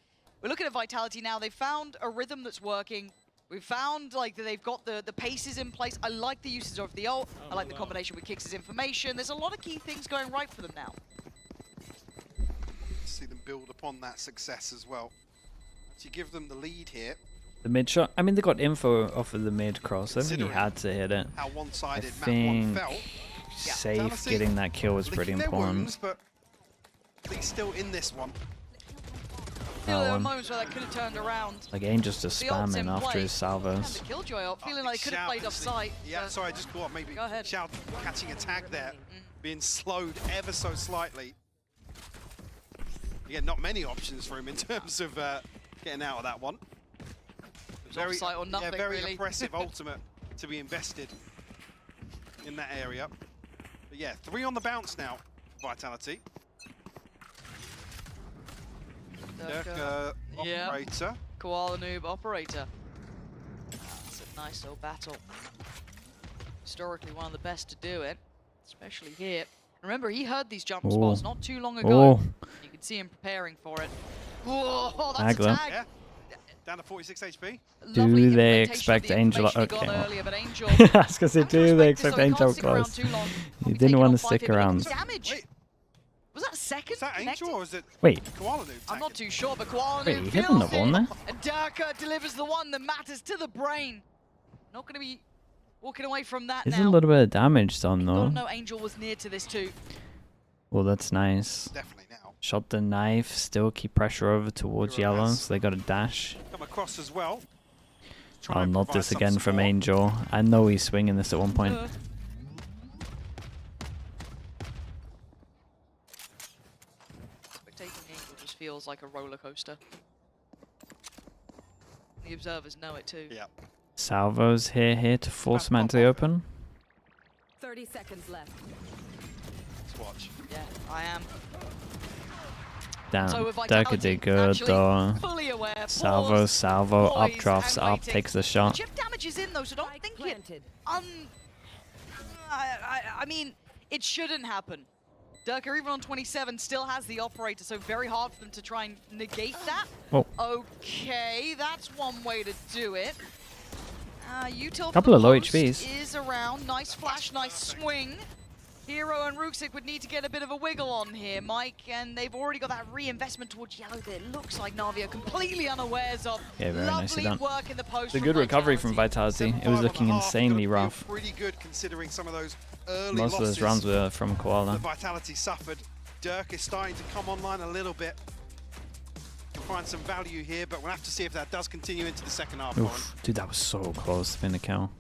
C: we're looking at Vitality now. They've found a rhythm that's working. We've found like that they've got the paces in place. I like the usage of the ult. I like the combination with Kicks' information. There's a lot of key things going right for them now.
A: See them build upon that success as well. Actually give them the lead here.
B: The mid shot. I mean, they got info off of the mid cross. I think he
A: Considering
B: had to hit it.
A: How
B: I
A: one-sided map 1
B: think
A: felt.
B: Safe
A: Dallas
B: getting that kill was pretty
A: licking their
B: important.
A: wounds, but I think still in this one.
C: Feel there were
B: one.
C: moments where that could have turned around.
B: Like Angel's just
C: The ult's in
B: spamming after
C: play.
B: his salvos.
C: The Killjoy ult, feeling like they could have
A: Shout
C: played off
A: actually-
C: sight.
A: Yeah,
C: but
A: sorry, I just thought maybe
C: Go ahead.
A: Shout catching a tag there, being slowed ever so slightly. Again, not many options for him in terms of getting out of that one.
C: off sight or nothing,
A: very
C: really.
A: impressive ultimate to be invested in that area. But yeah, 3 on the bounce now, Vitality. Dirk,
C: yeah.
A: operator.
C: Koala Noob operator. That's a nice little battle. Historically one of the best to do it, especially here. Remember, he heard these jump spots not too long ago.
B: Oh.
C: You can see him preparing for it. Whoa, that's
B: Agler.
C: a tag.
A: Yeah, down to 46 HP.
C: Lovely
B: Do they
C: implementation of
B: expect
C: the
B: Angel?
C: information he got
B: Okay.
C: earlier, but Angel
B: I was gonna say,
C: having to
B: do they
C: respect this,
B: expect
C: though, he
B: Angel
C: can't stick around
B: close?
C: too long.
B: He
C: Probably
B: didn't
C: taking
B: want
C: on
B: to stick
C: 5 hit, but
B: around.
C: Damage.
A: Wait,
C: Was that second?
A: is that
C: connected?
A: Angel or is it
B: Wait,
A: Koala Noob?
C: I'm not
A: tagging?
C: too sure, but Koala
B: Wait,
C: Noob
B: he hit another
C: feels
B: one
C: it.
B: there?
C: And Durka delivers the one that matters to the brain. Not going to be walking away from that
B: there's
C: now.
B: a little bit of damage done
C: Oh
B: though.
C: no, Angel was near to this too.
B: Well, that's nice.
A: Definitely now.
B: Shot the knife, still keep pressure over towards
A: Hero
B: yellow,
A: has-
B: so they got a dash.
A: Come across as well. Try
B: Oh,
A: and
B: not
A: provide
B: this
A: some
B: again from
A: support.
B: Angel. I know he's swinging this at one point.
C: Spectating Angel just feels like a roller coaster. The observers know it too.
A: Yeah.
B: Salvo's here to force him out to the open.
F: 30 seconds left.
A: Let's watch.
C: Yeah, I am.
B: Damn,
C: So with
B: Durka
C: Vitality
B: did good
C: actually
B: though.
C: fully aware.
B: Salvo,
C: paused,
B: salvo, up
C: poised,
B: drafts
C: and
B: up,
C: waiting.
B: takes the shot.
C: Chip damage is in though, so don't
F: Spike
C: think it.
F: planted.
C: I mean, it shouldn't happen. Durka, even on 27, still has the operator, so very hard for them to try and negate that.
B: Oh.
C: Okay, that's one way to do it. Util for
B: Couple
C: the
B: of low
C: post
B: HPs.
C: is around. Nice flash, nice swing. Hero and Ruxic would need to get a bit of a wiggle on here, Mike, and they've already got that reinvestment towards yellow that it looks like Na'Vi are completely unawares of.
B: Yeah, very nicely
C: Lovely
B: done.
C: work in the post.
B: It's a good recovery from Vitality. It was
A: 7-5
B: looking
A: on the half,
B: insanely
A: gotta feel
B: rough.
A: Pretty good considering some of those early
B: Most of
A: losses
B: those rounds were from
A: that
B: Koala.
A: Vitality suffered. Dirk is starting to come online a little bit. Can find some value here, but we'll have to see if that does continue into the second half. Lauren.
B: Oof, dude, that was so close to being a kill.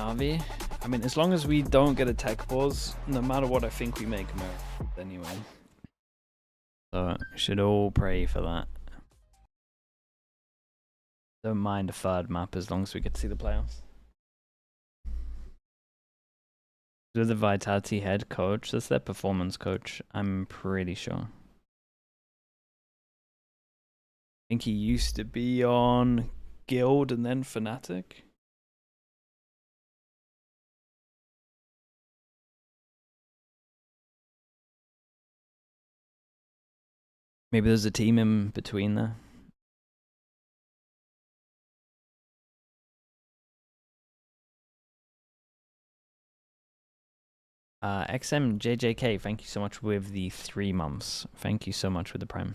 B: Navi. I mean, as long as we don't get a tech pause, no matter what, I think we make America anyway. So should all pray for that. Don't mind a third map as long as we get to see the playoffs. They're the Vitality head coach. That's their performance coach. I'm pretty sure. I think he used to be on Guild and then Fnatic. Maybe there's a team in between there. XMJJK, thank you so much with the 3 months. Thank you so much with the Prime.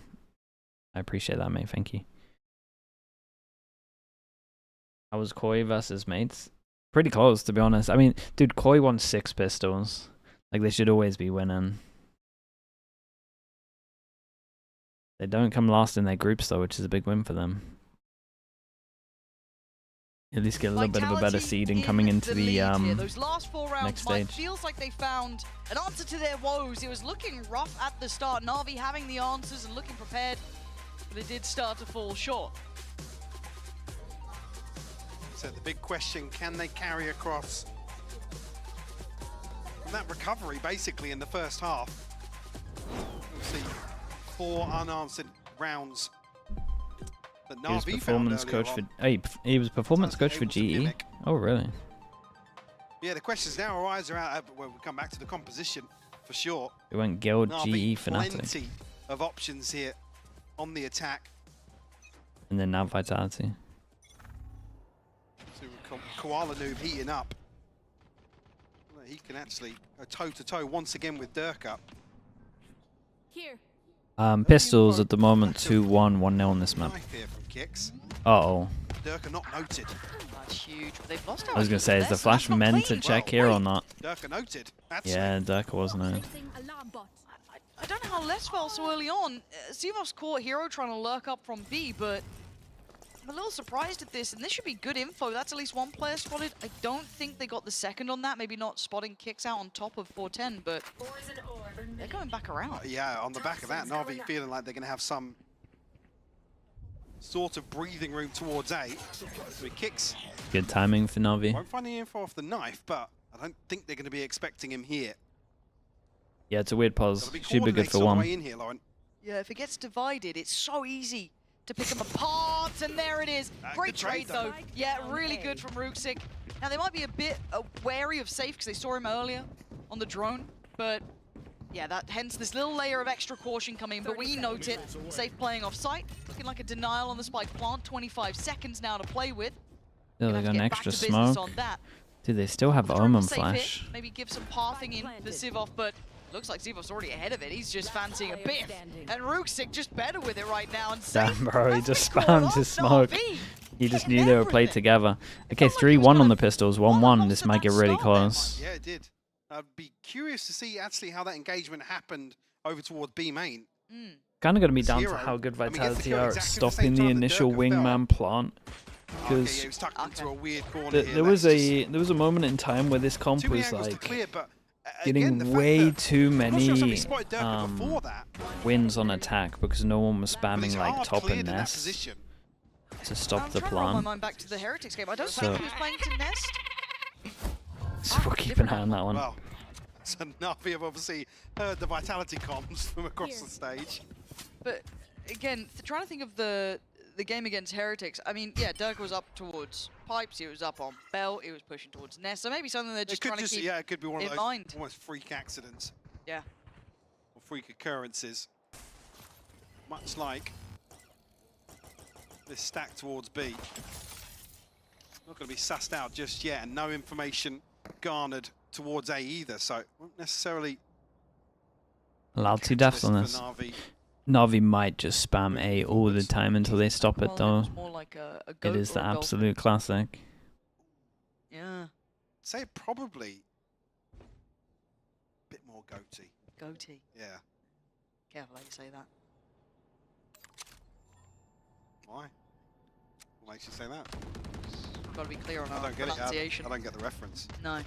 B: I appreciate that, mate. Thank you. How was Koi versus mates? Pretty close, to be honest. I mean, dude, Koi won 6 pistols. Like, they should always be winning. They don't come last in their groups, though, which is a big win for them. At least get a little bit of a better seeding coming into the
C: Those last 4 rounds,
B: next stage.
C: Feels like they found an answer to their woes. It was looking rough at the start. Na'Vi having the answers and looking prepared, but it did start to fall short.
A: So the big question, can they carry across from that recovery basically in the first half? We'll see 4 unanswered rounds. That
B: He was
A: Na'Vi
B: performance
A: found
B: coach
A: earlier
B: for.
A: on.
B: He was performance
A: So
B: coach for
A: able to
B: GE.
A: mimic.
B: Oh, really?
A: Yeah, the questions now arise around when we come back to the composition for sure.
B: It went Guild,
A: Na'Vi,
B: GE, Fnatic,
A: plenty of options here on the attack.
B: and then now Vitality.
A: So Koala Noob heating up. He can actually go toe-to-toe once again with Dirk up.
D: Here.
B: Pistols at the moment 2-1, 1-0 on this map.
A: Knife here from Kicks.
B: Uh-oh.
A: Dirk are not noted.
C: That's huge, but they've lost out.
B: I was going to say, is the flash meant to check here or not?
A: Dirk are noted. That's
B: Yeah, Dirk wasn't it.
D: Placing alarm bot.
C: I don't know how Les fell so early on. Zivov's caught Hero trying to lurk up from B, but I'm a little surprised at this, and this should be good info. That's at least 1 player spotted. I don't think they got the second on that. Maybe not spotting Kicks out on top of 410, but they're going back around.
A: yeah, on the back of that, Navi feeling like they're going to have some sort of breathing room towards A. So he Kicks.
B: Good timing for Navi.
A: Won't find the info off the knife, but I don't think they're going to be expecting him here.
B: Yeah, it's a weird pause.
A: Gotta be
B: Should be good
A: coordinates
B: for
A: all the
B: 1.
A: way in here, Lauren.
C: Yeah, if it gets divided, it's so easy to pick them apart, and there it is. Great
A: good trade,
C: trade, though. Yeah, really good from Ruxic. Now, they might be a bit wary of Safe because they saw him earlier on the drone, but yeah, that hence this little layer of extra caution coming, but we note it. Safe playing off site, looking like a denial on the spike plant. 25 seconds now to play with.
B: Oh, they
C: Gonna have
B: got
C: to
B: an
C: get back
B: extra
C: to business
B: smoke.
C: on that.
B: Dude, they still have
C: Trying to
B: Omen
C: save it,
B: flash.
C: maybe give some pathing in for Zivov, but looks like Zivov's already ahead of it. He's just fancying a biff. And Ruxic just better with it right now. And
B: Damn, bro, he
C: has
B: just
C: been caught
B: spammed
C: off
B: his smoke.
C: Na'Vi.
B: He just
C: Getting
B: knew they were played
C: everything.
B: together. Okay,
C: felt like he was
B: 3-1 on
C: gonna
B: the pistols,
C: follow
B: 1-1.
C: up
B: This
C: to
B: might
C: that
B: get really
C: start there,
B: close.
A: Yeah, it did. I'd be curious to see actually how that engagement happened over towards B main.
B: Kind of going to be down to
A: Zero.
B: how good
A: I mean, gets the
B: Vitality
A: kill
B: are at
A: exactly the
B: stopping
A: same
B: the
A: time that
B: initial
A: Dirk fell.
B: wingman plant.
A: Okay, yeah,
B: Because
A: he was tucked into a weird corner
B: there
A: here.
B: was
A: Let's just-
B: a moment in time where this comp
A: too many
B: was
A: angles to
B: like
A: clear, but
B: getting
A: again, the fact
B: way
A: that-
B: too
A: I'm not sure if somebody
B: many
A: spotted Dirk before that,
B: wins on attack because no one was
A: but he's
B: spamming like
A: hard
B: top
A: cleared
B: and
A: in that
B: nest
A: position.
B: to stop
C: I'm
B: the
C: trying to roll my
B: plant.
C: mind back to the Heretics game. I don't
B: So-
C: think he was playing to Nest.
B: So we'll keep an eye on that one.
A: Well, so Navi have obviously heard the Vitality comms from across the stage.
C: But again, trying to think of the game against Heretics. I mean, yeah, Dirk was up towards Pipes. He was up on Bell. He was pushing towards Nest. So maybe something they're just trying to keep
A: yeah, it could be one of
C: in
A: those
C: mind.
A: almost freak accidents
C: Yeah.
A: or freak occurrences. Much like this stack towards B. Not going to be sussed out just yet, and no information garnered towards A either, so it won't necessarily
B: Allowed 2
A: catch
B: deaths
A: this
B: on
A: for
B: this.
A: Na'Vi.
B: Navi might just spam A all the time until they stop it
C: Well,
B: though.
C: was more like a
B: It
C: goat
B: is
C: or
B: the
C: a goal.
B: absolute classic.
C: Yeah,
A: Say probably a bit more goatee.
C: goatee.
A: Yeah.
C: Careful how you say that.
A: Why? What makes you say that?
C: got to be clear on
A: I
C: our
A: don't get it.
C: pronunciation.
A: I don't get the reference.
C: No.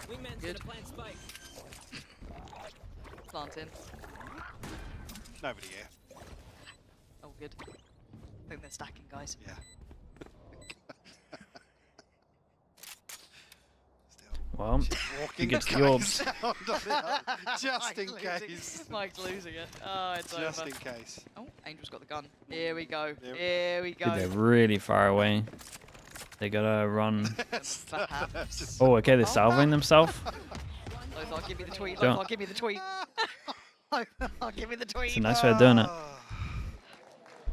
F: Wingman's
C: Good.
F: gonna plant spike.
C: Plant in.
A: Nobody here.
C: Oh, good. I think they're stacking, guys.
A: Yeah.
B: Well,
A: Walking
B: gets the
A: guys
B: orbs.
A: out of it, just in
C: Mike's
A: case.
C: Mike's losing it. Oh, it's
A: Just
C: over.
A: in case.
C: Oh, Angel's got the gun. Here we go.
A: Yep.
C: Here we
B: Dude, they're
C: go.
B: really far away. They gotta run.
A: Just-
B: Oh, okay, they're salving themselves.
C: Lothar, give me the tweet.
B: Don't-
C: Lothar, give me the tweet. Lothar, give me the tweet.
B: It's a nice way of doing it.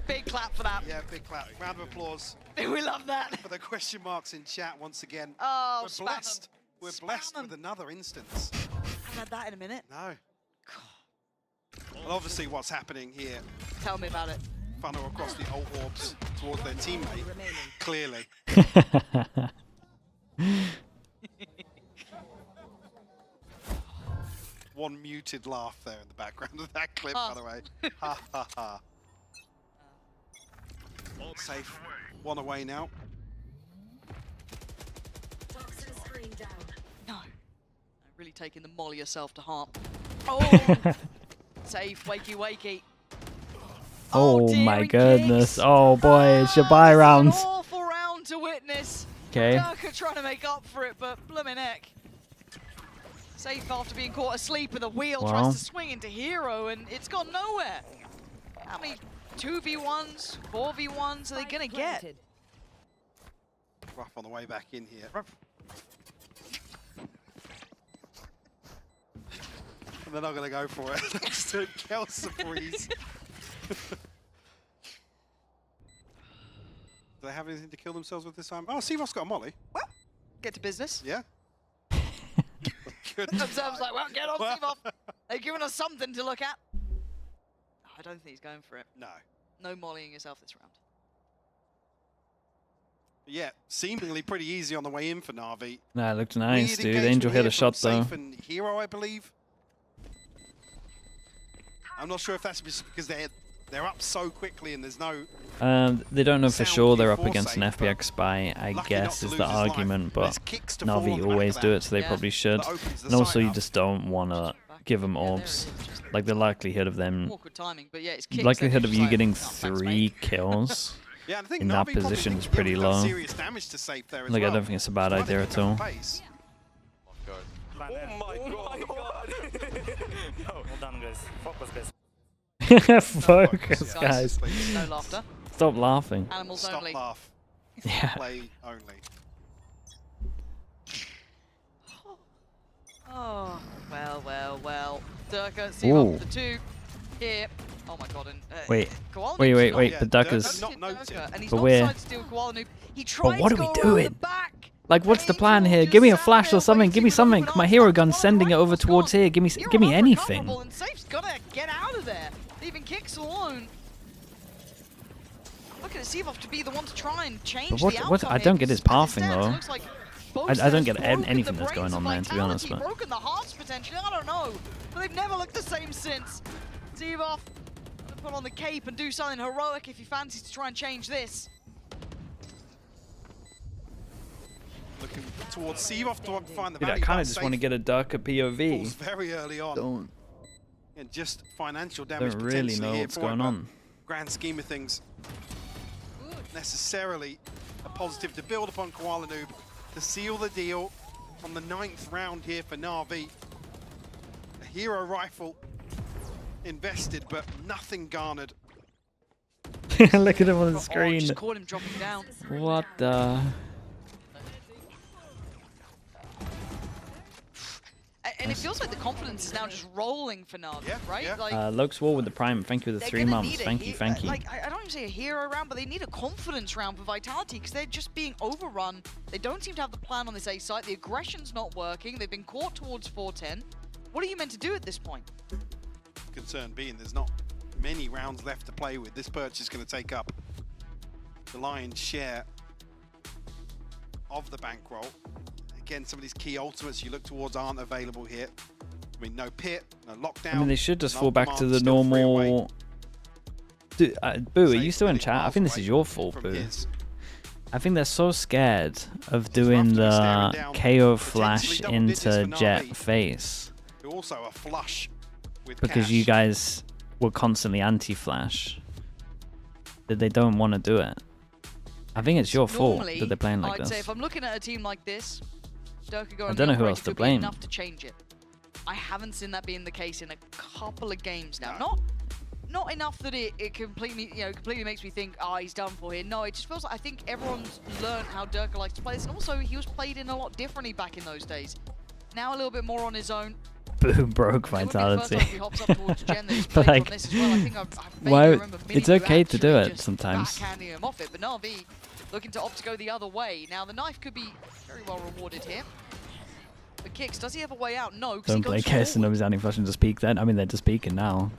C: Big clap for that.
A: Yeah, big clap. Round of applause
C: We love that.
A: for the question marks in chat once again.
C: Oh,
A: We're
C: spam
A: blessed.
C: them.
A: We're
C: Spam
A: blessed
C: them.
A: with another instance.
C: Haven't had that in a minute.
A: No. And obviously what's happening here,
C: Tell me about it.
A: funnel across the old orbs towards their teammate,
F: Remaining.
A: clearly. One muted laugh there in the background of that clip, by the way. Ha ha ha. Safe. One away now.
C: No. Really taking the molly yourself to heart. Oh! Safe, wakey, wakey.
B: Oh
C: dear,
B: my
C: and
B: goodness.
C: kicks.
B: Oh boy, it's your buy
C: This is
B: rounds.
C: an awful round to witness.
B: Okay.
C: Durka trying to make up for it, but bloomin' heck. Safe after being caught asleep with a wheel,
B: Well.
C: tries to swing into Hero, and it's gone nowhere. How many 2v1s, 4v1s are they gonna get?
F: Planted.
A: Rough on the way back in here. And they're not going to go for it. Thanks to Kelsa Breeze. Do they have anything to kill themselves with this time? Oh, Seamoth's got a molly.
C: Well, get to business.
A: Yeah. Good.
C: Observe's like, well, get on,
A: Well-
C: Seamoth. They've given us something to look at. I don't think he's going for it.
A: No.
C: No mollying yourself this round.
A: Yeah, seemingly pretty easy on the way in for Navi.
B: Nah, it looked nice,
A: Weird
B: dude.
A: engagement
B: Angel hit
A: here
B: a shot
A: from
B: though.
A: Safe and Hero, I believe. I'm not sure if that's just because they're up so quickly and there's no.
B: They don't know for
A: Sound
B: sure they're up
A: before
B: against an
A: Safe,
B: FPX spy, I
A: lucky not
B: guess,
A: to
B: is
A: lose
B: the
A: his life.
B: argument,
A: There's
B: but
A: kicks to fall on
B: Navi
A: the back
B: always
A: of
B: do
A: that.
B: it, so they
C: Yeah.
B: probably should.
A: That opens the
B: And also,
A: site
B: you
A: up.
B: just don't want to give them
C: Yeah, there it
B: orbs.
C: is, just
B: Like, the likelihood of them,
C: awkward timing, but yeah, it's kicks.
B: likelihood
C: and
B: of
C: it's
B: you
C: like,
B: getting
C: "Oh, thanks,
B: 3
C: mate."
B: kills.
A: Yeah, and I think
B: in
A: Navi
B: that
A: probably
B: position
A: think
B: is
A: they'll
B: pretty
A: have done
B: low.
A: serious damage to Safe there as
B: Like,
A: well.
B: I don't think it's a bad
A: Might
B: idea
A: have
B: at
A: picked up
B: all.
A: the pace.
E: Oh my god.
G: Well done, guys. Focus, guys.
B: Focus,
A: Yeah,
B: guys.
A: please.
C: No laughter.
B: Stop laughing.
C: Animals
A: Stop
C: only.
A: laugh.
B: Yeah.
A: Play only.
C: Oh, well. Durka,
B: Ooh.
C: Seamoth, the 2 here. Oh my god, and
B: Wait.
C: Koala
B: Wait,
C: Noob's
B: wait,
C: not
B: wait.
A: Yeah,
B: The duck
A: Durka's
B: is.
A: not noted.
C: And he's
B: But
C: not
B: where?
C: decided to steal Koala Noob. He tried
B: what
C: to
B: are we
C: go around
B: doing?
C: the back.
B: Like, what's the
C: Angel
B: plan here?
C: just
B: Give me a
C: sat
B: flash
C: there
B: or something. Give me
C: waiting with
B: something.
C: open
B: My
C: arms.
B: hero
C: That's
B: gun's
C: why the
B: sending it over
C: rifle's
B: towards
C: gone.
B: here. Give me
C: You're
B: give me
C: unrecoverable,
B: anything.
C: And Safe's gotta get out of there. Leaving kicks alone. Look at Seamoth to be the one to try and change
B: But what-
C: the
B: what-
C: outcome
B: I
C: here,
B: don't get his
C: because
B: pathing,
C: instead, it
B: though.
C: looks like both
B: I don't
C: sides
B: get
C: broken
B: anything
C: the
B: that's going
C: brains
B: on
C: of
B: there, to be honest,
C: Vitality,
B: but-
C: broken the hearts potentially. I don't know, but they've never looked the same since. Seamoth gonna put on the cape and do something heroic if he fancies to try and change this.
A: Looking towards Seamoth to find the
B: Dude, I
A: value.
B: kind
A: but
B: of just want to
A: Safe
B: get a Durka
A: falls
B: POV.
A: very early on.
B: Don't
A: And just financial damage
B: don't really
A: potentially
B: know
A: here
B: what's
A: for
B: going
A: him, but
B: on.
A: Grand scheme of things, necessarily a positive to build upon Koala Noob to seal the deal on the 9th round here for Navi. A hero rifle invested, but nothing garnered.
B: Look at him on the
C: Oh,
B: screen.
C: just caught him dropping down.
B: What the?
C: And it feels like the confidence is now just rolling for Navi,
A: Yeah,
C: right?
A: yeah.
C: Like,
B: Lokes War with the Prime. Thank you for the
C: they're
B: 3
C: gonna
B: months.
C: need a
B: Thank you,
C: he-
B: thank you.
C: Like, I don't even say a hero round, but they need a confidence round for Vitality because they're just being overrun. They don't seem to have the plan on this A site. The aggression's not working. They've been caught towards 410. What are you meant to do at this point?
A: Concern being there's not many rounds left to play with. This perch is going to take up the lion's share of the bankroll. Again, some of these key ultimates you look towards aren't available here. I mean, no pit, no lockdown.
B: I mean, they should just
A: no
B: fall back to
A: command,
B: the
A: still free away.
B: normal. Dude, Boo, are you
A: Safe
B: still in
A: spinning
B: chat? I
A: miles
B: think this
A: away
B: is your fault,
A: from
B: Boo.
A: his.
B: I think they're so scared of doing the KO flash into Jet face
A: Who also are flush with
B: because
A: cash.
B: you guys were constantly anti-flash. That they don't want to do it. I think it's your fault
C: Normally,
B: that they're playing like
C: I'd say
B: this.
C: if I'm looking at a team like this, Durka going
B: I don't know who else to
C: could be
B: blame.
C: enough to change it. I haven't seen that being the case in a couple of games now. Not enough that it completely, completely makes me think, he's done for here. No, it just feels like I think everyone's learned how Durka likes to play this, and also he was played in a lot differently back in those days. Now a little bit more on his own.
B: Boom, broke vitality.
C: But
B: like, why? It's okay to do it sometimes.
C: Backhanding him off it, but NAVI looking to opt to go the other way. Now the knife could be very well rewarded here. But Kicks, does he have a way out? No.
B: Don't play KS and nobody's adding flash and just peek then. I mean, they're just peeking now.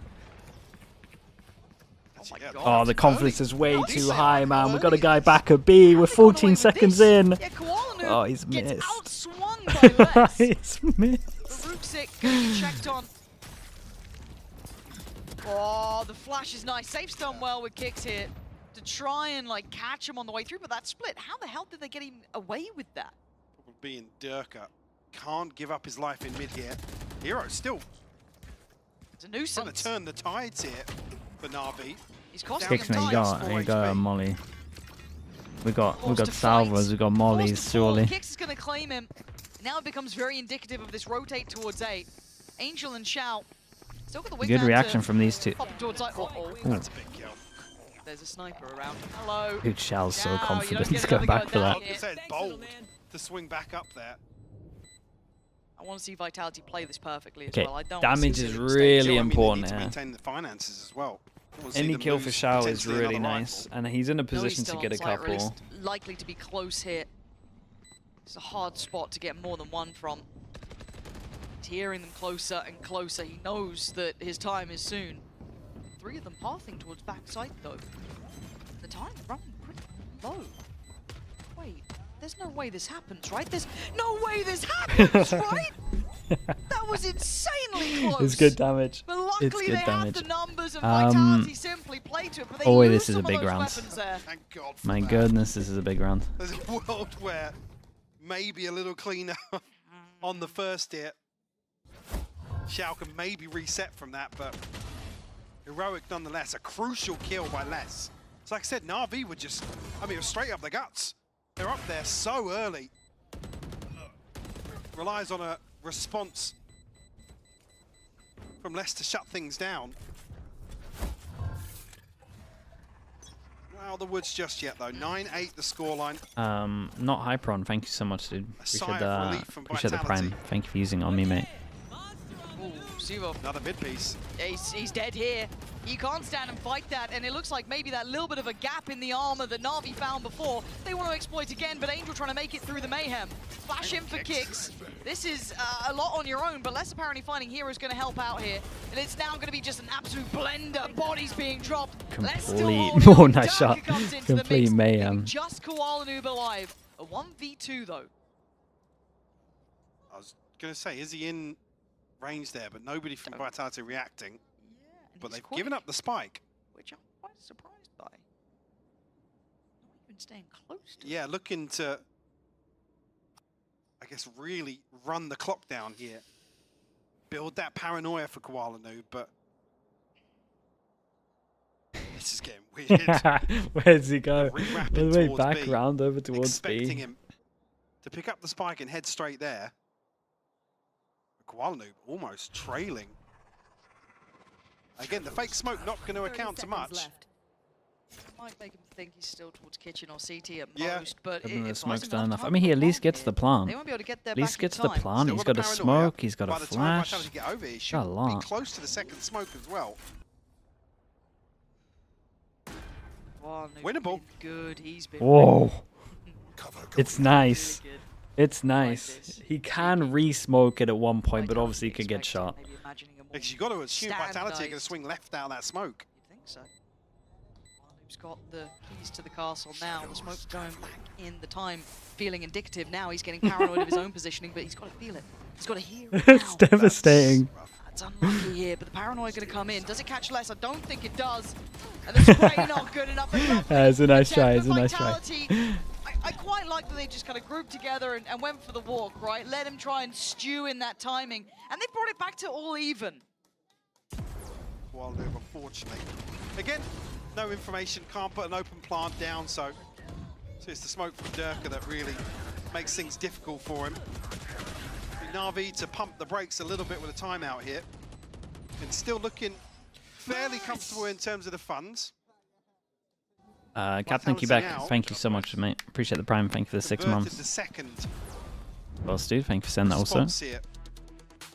B: Oh, the confidence is way too high, man. We've got a guy back at B. We're 14 seconds in. Oh, he's missed.
C: Outswung by less.
B: He's missed.
C: Ruxic going to be checked on. Oh, the flash is nice. Safe's done well with Kicks here to try and catch him on the way through, but that split, how the hell did they get him away with that?
A: Being Durka can't give up his life in mid here. Hero still
C: it's a nuisance.
A: trying to turn the tides here for NAVI.
C: He's costing
B: Kicks
C: him
B: me,
C: time.
B: you got a molly. We got
C: Forced to
B: salvos,
C: fight.
B: we got mollies,
C: Forced to fall.
B: surely.
C: Kicks is going to claim him. Now it becomes very indicative of this rotate towards A. Angel and Shao still got the wingman.
B: Good reaction from these two.
C: Pop towards A.
A: That's a big kill.
C: There's a sniper around. Hello.
B: Dude, Shao's so
C: Now, you don't
B: confident
C: get
B: to go
C: another
B: back
C: go
B: for that.
C: down here.
A: It's bold to swing back up there.
C: I want to see Vitality play this perfectly as
B: Okay,
C: well. I don't
B: damage
C: want to see
B: is
C: silly
B: really
C: mistakes.
A: They need
B: important
A: to
B: here.
A: maintain the finances as well. We'll see
B: Any
A: them
B: kill for
A: lose
B: Shao is
A: potentially
B: really
A: another
B: nice,
A: rifle.
B: and he's in a
C: No, he's
B: position to
C: still
B: get a
C: on site,
B: couple.
C: likely to be close here. It's a hard spot to get more than one from. He's hearing them closer and closer. He knows that his time is soon. 3 of them pathing towards backside though. The time running pretty low. Wait, there's no way this happens, right? There's no way this happens, right? That was insanely close.
B: It's good damage.
C: But luckily
B: It's good
C: they
B: damage.
C: have the numbers and Vitality simply play to it, but they
B: Oh,
C: lose
B: this is
C: some
B: a
C: of
B: big
C: those
B: round.
C: weapons there.
A: Thank God for
B: My
A: that.
B: goodness, this is a big round.
A: There's a world where maybe a little cleaner on the first hit. Shao can maybe reset from that, but heroic nonetheless. A crucial kill by Les. So like I said, NAVI were just, it was straight up the guts. They're up there so early. Relies on a response from Les to shut things down. Well, the woods just yet though. 9-8 the scoreline.
B: Not Hyperon, thank you so much, dude.
A: sigh of relief from
B: Appreciate the
A: Vitality.
B: prime. Thank you for using it on me, mate.
C: Ooh, Sivo.
A: Another mid piece.
C: He's dead here. He can't stand and fight that, and it looks like maybe that little bit of a gap in the armor that NAVI found before, they want to exploit again, but Angel trying to make it through the mayhem. Flash in for Kicks. This is a lot on your own, but Les apparently finding Hero's going to help out here. And it's now going to be just an absolute blender. Bodies being dropped. Les still
B: Complete.
C: holding
B: Oh,
C: on.
B: nice
C: Durka
B: shot.
C: comes into the
B: Complete
C: mix,
B: mayhem.
C: leaving just Koala Noob alive. A 1v2 though.
A: I was going to say, is he in range there? But nobody from Vitality reacting.
C: Yeah, and
A: But
C: he's
A: they've given
C: quick,
A: up the spike.
C: which I'm quite surprised by. Not even staying close to
A: Yeah, looking to, I guess, really run the clock down here. Build that paranoia for Koala Noob, but this is getting weird.
B: Where does he go?
A: Re-wrapping
B: All the way
A: towards
B: back
A: B,
B: round over towards
A: expecting
B: B.
A: him to pick up the spike and head straight there. Koala Noob almost trailing. Again, the fake smoke not going to account to much.
C: Might make him think he's still towards kitchen or CT at
A: Yeah.
C: most, but
B: I don't know,
C: it
B: the
C: buys
B: smoke's
C: him
B: done enough.
C: time
B: I mean, he
C: to
B: at least
C: plant
B: gets the
C: here.
B: plant.
C: They won't be able to get there
B: At least
C: back in
B: gets the
C: time.
B: plant.
A: Still
B: He's
A: got
B: got
A: the
B: a
A: paranoia.
B: smoke. He's got
A: By
B: a
A: the time
B: flash.
A: Vitality get over, he
B: Got a
A: should be
B: lot.
A: close to the second smoke as well.
C: Wow, Noob's
A: Winnable.
C: been good. He's been
B: Whoa.
A: Cover.
B: It's nice.
C: really good.
B: It's
C: like
B: nice.
C: this.
B: He can re-smoke it at one point, but
C: Vitality
B: obviously he could get
C: expecting,
B: shot.
C: maybe imagining a more
A: Because you've got to assume Vitality are going to
C: standardized-
A: swing left out of that smoke.
C: You'd think so. Noob's got the keys to the castle now. The smoke's going back in the time. Feeling indicative now. He's getting paranoid of his own positioning, but he's got to feel it. He's got to hear it
B: It's
C: now.
B: devastating.
C: It's unlucky here, but the paranoia going to come in. Does it catch less? I don't think it does. And the spray not good enough.
B: It's a nice try. It's a nice try.
C: Vitality, I quite like that they just kind of grouped together and went for the walk, right? Let him try and stew in that timing, and they brought it back to all even.
A: Wild move, unfortunately. Again, no information, can't put an open plant down, so it's the smoke from Durka that really makes things difficult for him. NAVI to pump the brakes a little bit with a timeout here. And still looking fairly comfortable in terms of the funds.
B: Cap, thank you back. Thank you so much, mate. Appreciate the prime. Thank you for the 6 months.
A: The second.
B: Well, Stu, thank you for sending that also.
A: Here.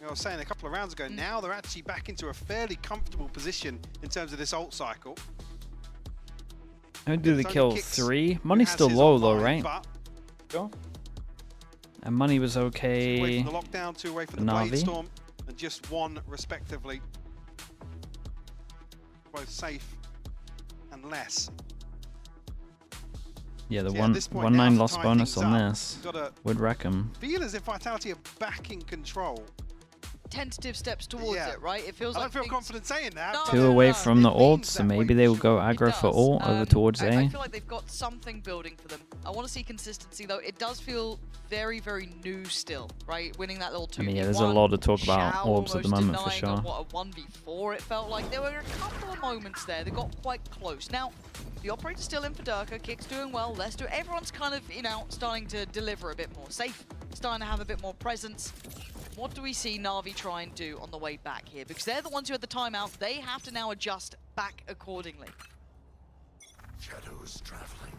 A: I was saying a couple of rounds ago, now they're actually back into a fairly comfortable position in terms of this ult cycle.
B: How do they kill 3? Money's still low though, right?
A: Sure.
B: And money was
A: 2 away
B: okay.
A: from the lockdown, 2 away from the
B: NAVI.
A: Blade Storm, and just 1 respectively. Both safe and less.
B: Yeah, the
A: So at this point
B: 1-9
A: now to
B: loss
A: tie
B: bonus
A: things
B: on
A: up,
B: this
A: you've gotta
B: would wreck him.
A: feel as if Vitality are back in control.
C: Tentative steps towards
A: Yeah.
C: it, right? It feels
A: I
C: like
A: don't feel
C: things-
A: confident saying that.
C: No,
A: but
B: 2 away from the
A: it
B: ult,
A: leans
B: so
A: that way
B: maybe
A: for
B: they will go
A: sure.
C: It
B: aggro for
C: does.
B: ult over towards
C: I
B: A.
C: feel like they've got something building for them. I want to see consistency, though. It does feel very, very new still, right? Winning that little 2v1.
B: I mean, yeah, there's a lot to talk about
C: Shao
B: orbs at the
C: almost
B: moment for
C: denying
B: sure.
C: What a 1v4 it felt like. There were a couple of moments there that got quite close. Now, the operator's still in for Durka. Kick's doing well. Lester, everyone's kind of, you know, starting to deliver a bit more. Safe, starting to have a bit more presence. What do we see Na'Vi try and do on the way back here? Because they're the ones who had the timeout. They have to now adjust back accordingly.
H: Shadows traveling.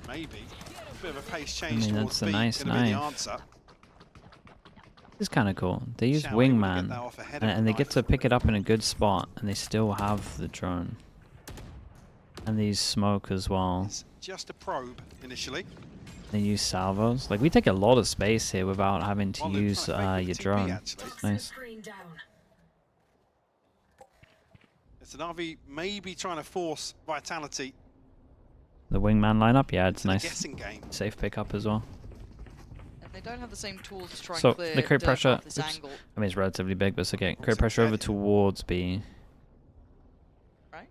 A: Maybe. A bit of a pace change
B: I mean,
A: towards
B: that's a
A: B
B: nice
A: gonna be the
B: knife.
A: answer.
B: It's kind of cool. They use
A: Shao able to get
B: wingman,
A: that off ahead of
B: and
A: the
B: they get
A: knife.
B: to pick it up in a good spot, and they still have the drone. And these smoke as well.
A: It's just a probe initially.
B: They use salvos. Like, we take a lot of space here without having to
A: While they're
B: use
A: trying to fake
B: your
A: the TP,
B: drone.
A: actually.
B: It's nice.
F: Screen down.
A: It's an RV maybe trying to force Vitality
B: The wingman lineup, yeah, it's
A: to the
B: nice.
A: guessing game.
B: Safe pickup as well.
C: And they don't have the same tools to try
B: So,
C: and clear
B: the crit
C: Durka
B: pressure,
C: off this
B: oops.
C: angle.
B: I mean, it's relatively big, but it's okay. Crit
A: What's
B: pressure
A: it
B: over
A: said?
B: towards B.
C: Right?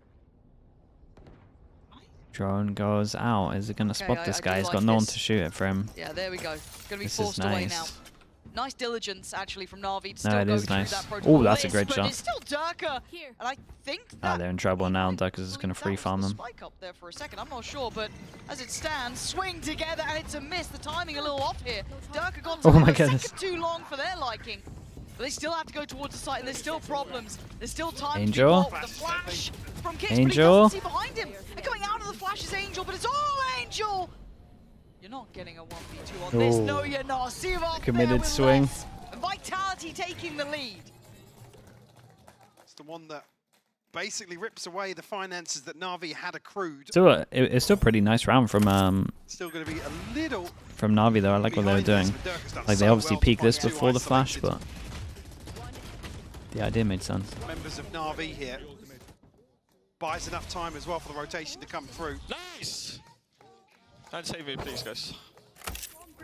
B: Drone goes out. Is it going to
C: Okay,
B: spot
C: I
B: this
C: do
B: guy? He's
C: like
B: got no one
C: this.
B: to shoot it for him.
C: Yeah, there we go. Going to be
B: This is
C: forced away
B: nice.
C: now. Nice diligence, actually, from Na'Vi to
B: No,
C: still
B: it
C: go
B: is
C: through
B: nice.
C: that protocol
B: Ooh, that's a
C: list,
B: great
C: but
B: shot.
C: it's still Durka,
D: Here.
C: and I think
B: Ah,
C: that
B: they're in trouble now.
C: might
B: Durka's just going to
C: that
B: free
C: was
B: farm
C: the
B: them.
C: spike up there for a second. I'm not sure, but as it stands, swing together, and it's a miss. The timing a little off here. Durka got
B: Oh
C: to
B: my
C: a
B: goodness.
C: second too long for their liking. But they still have to go towards the site, and there's still problems. There's still time
B: Angel?
C: to be bought. The flash from Kicks,
B: Angel?
C: but he doesn't see behind him. And coming out of the flash is Angel, but it's all Angel! You're not getting a 1v2 on this.
B: Ooh.
C: No, you're not. Sivov
B: Committed
C: there with
B: swing.
C: less. Vitality taking the lead.
A: It's the one that basically rips away the finances that Na'Vi had accrued.
B: Still, it's still a pretty nice round from
A: Still going to be a little
B: Na'Vi though. I like what they were
A: behind this,
B: doing.
A: but Durka's done
B: Like, they
A: so
B: obviously
A: well to
B: peeked
A: find
B: this
A: two
B: before the flash,
A: isolated
B: but the idea made sense.
A: members of Na'Vi here. Buys enough time as well for the rotation to come through.
E: Nice! And save me, please, guys.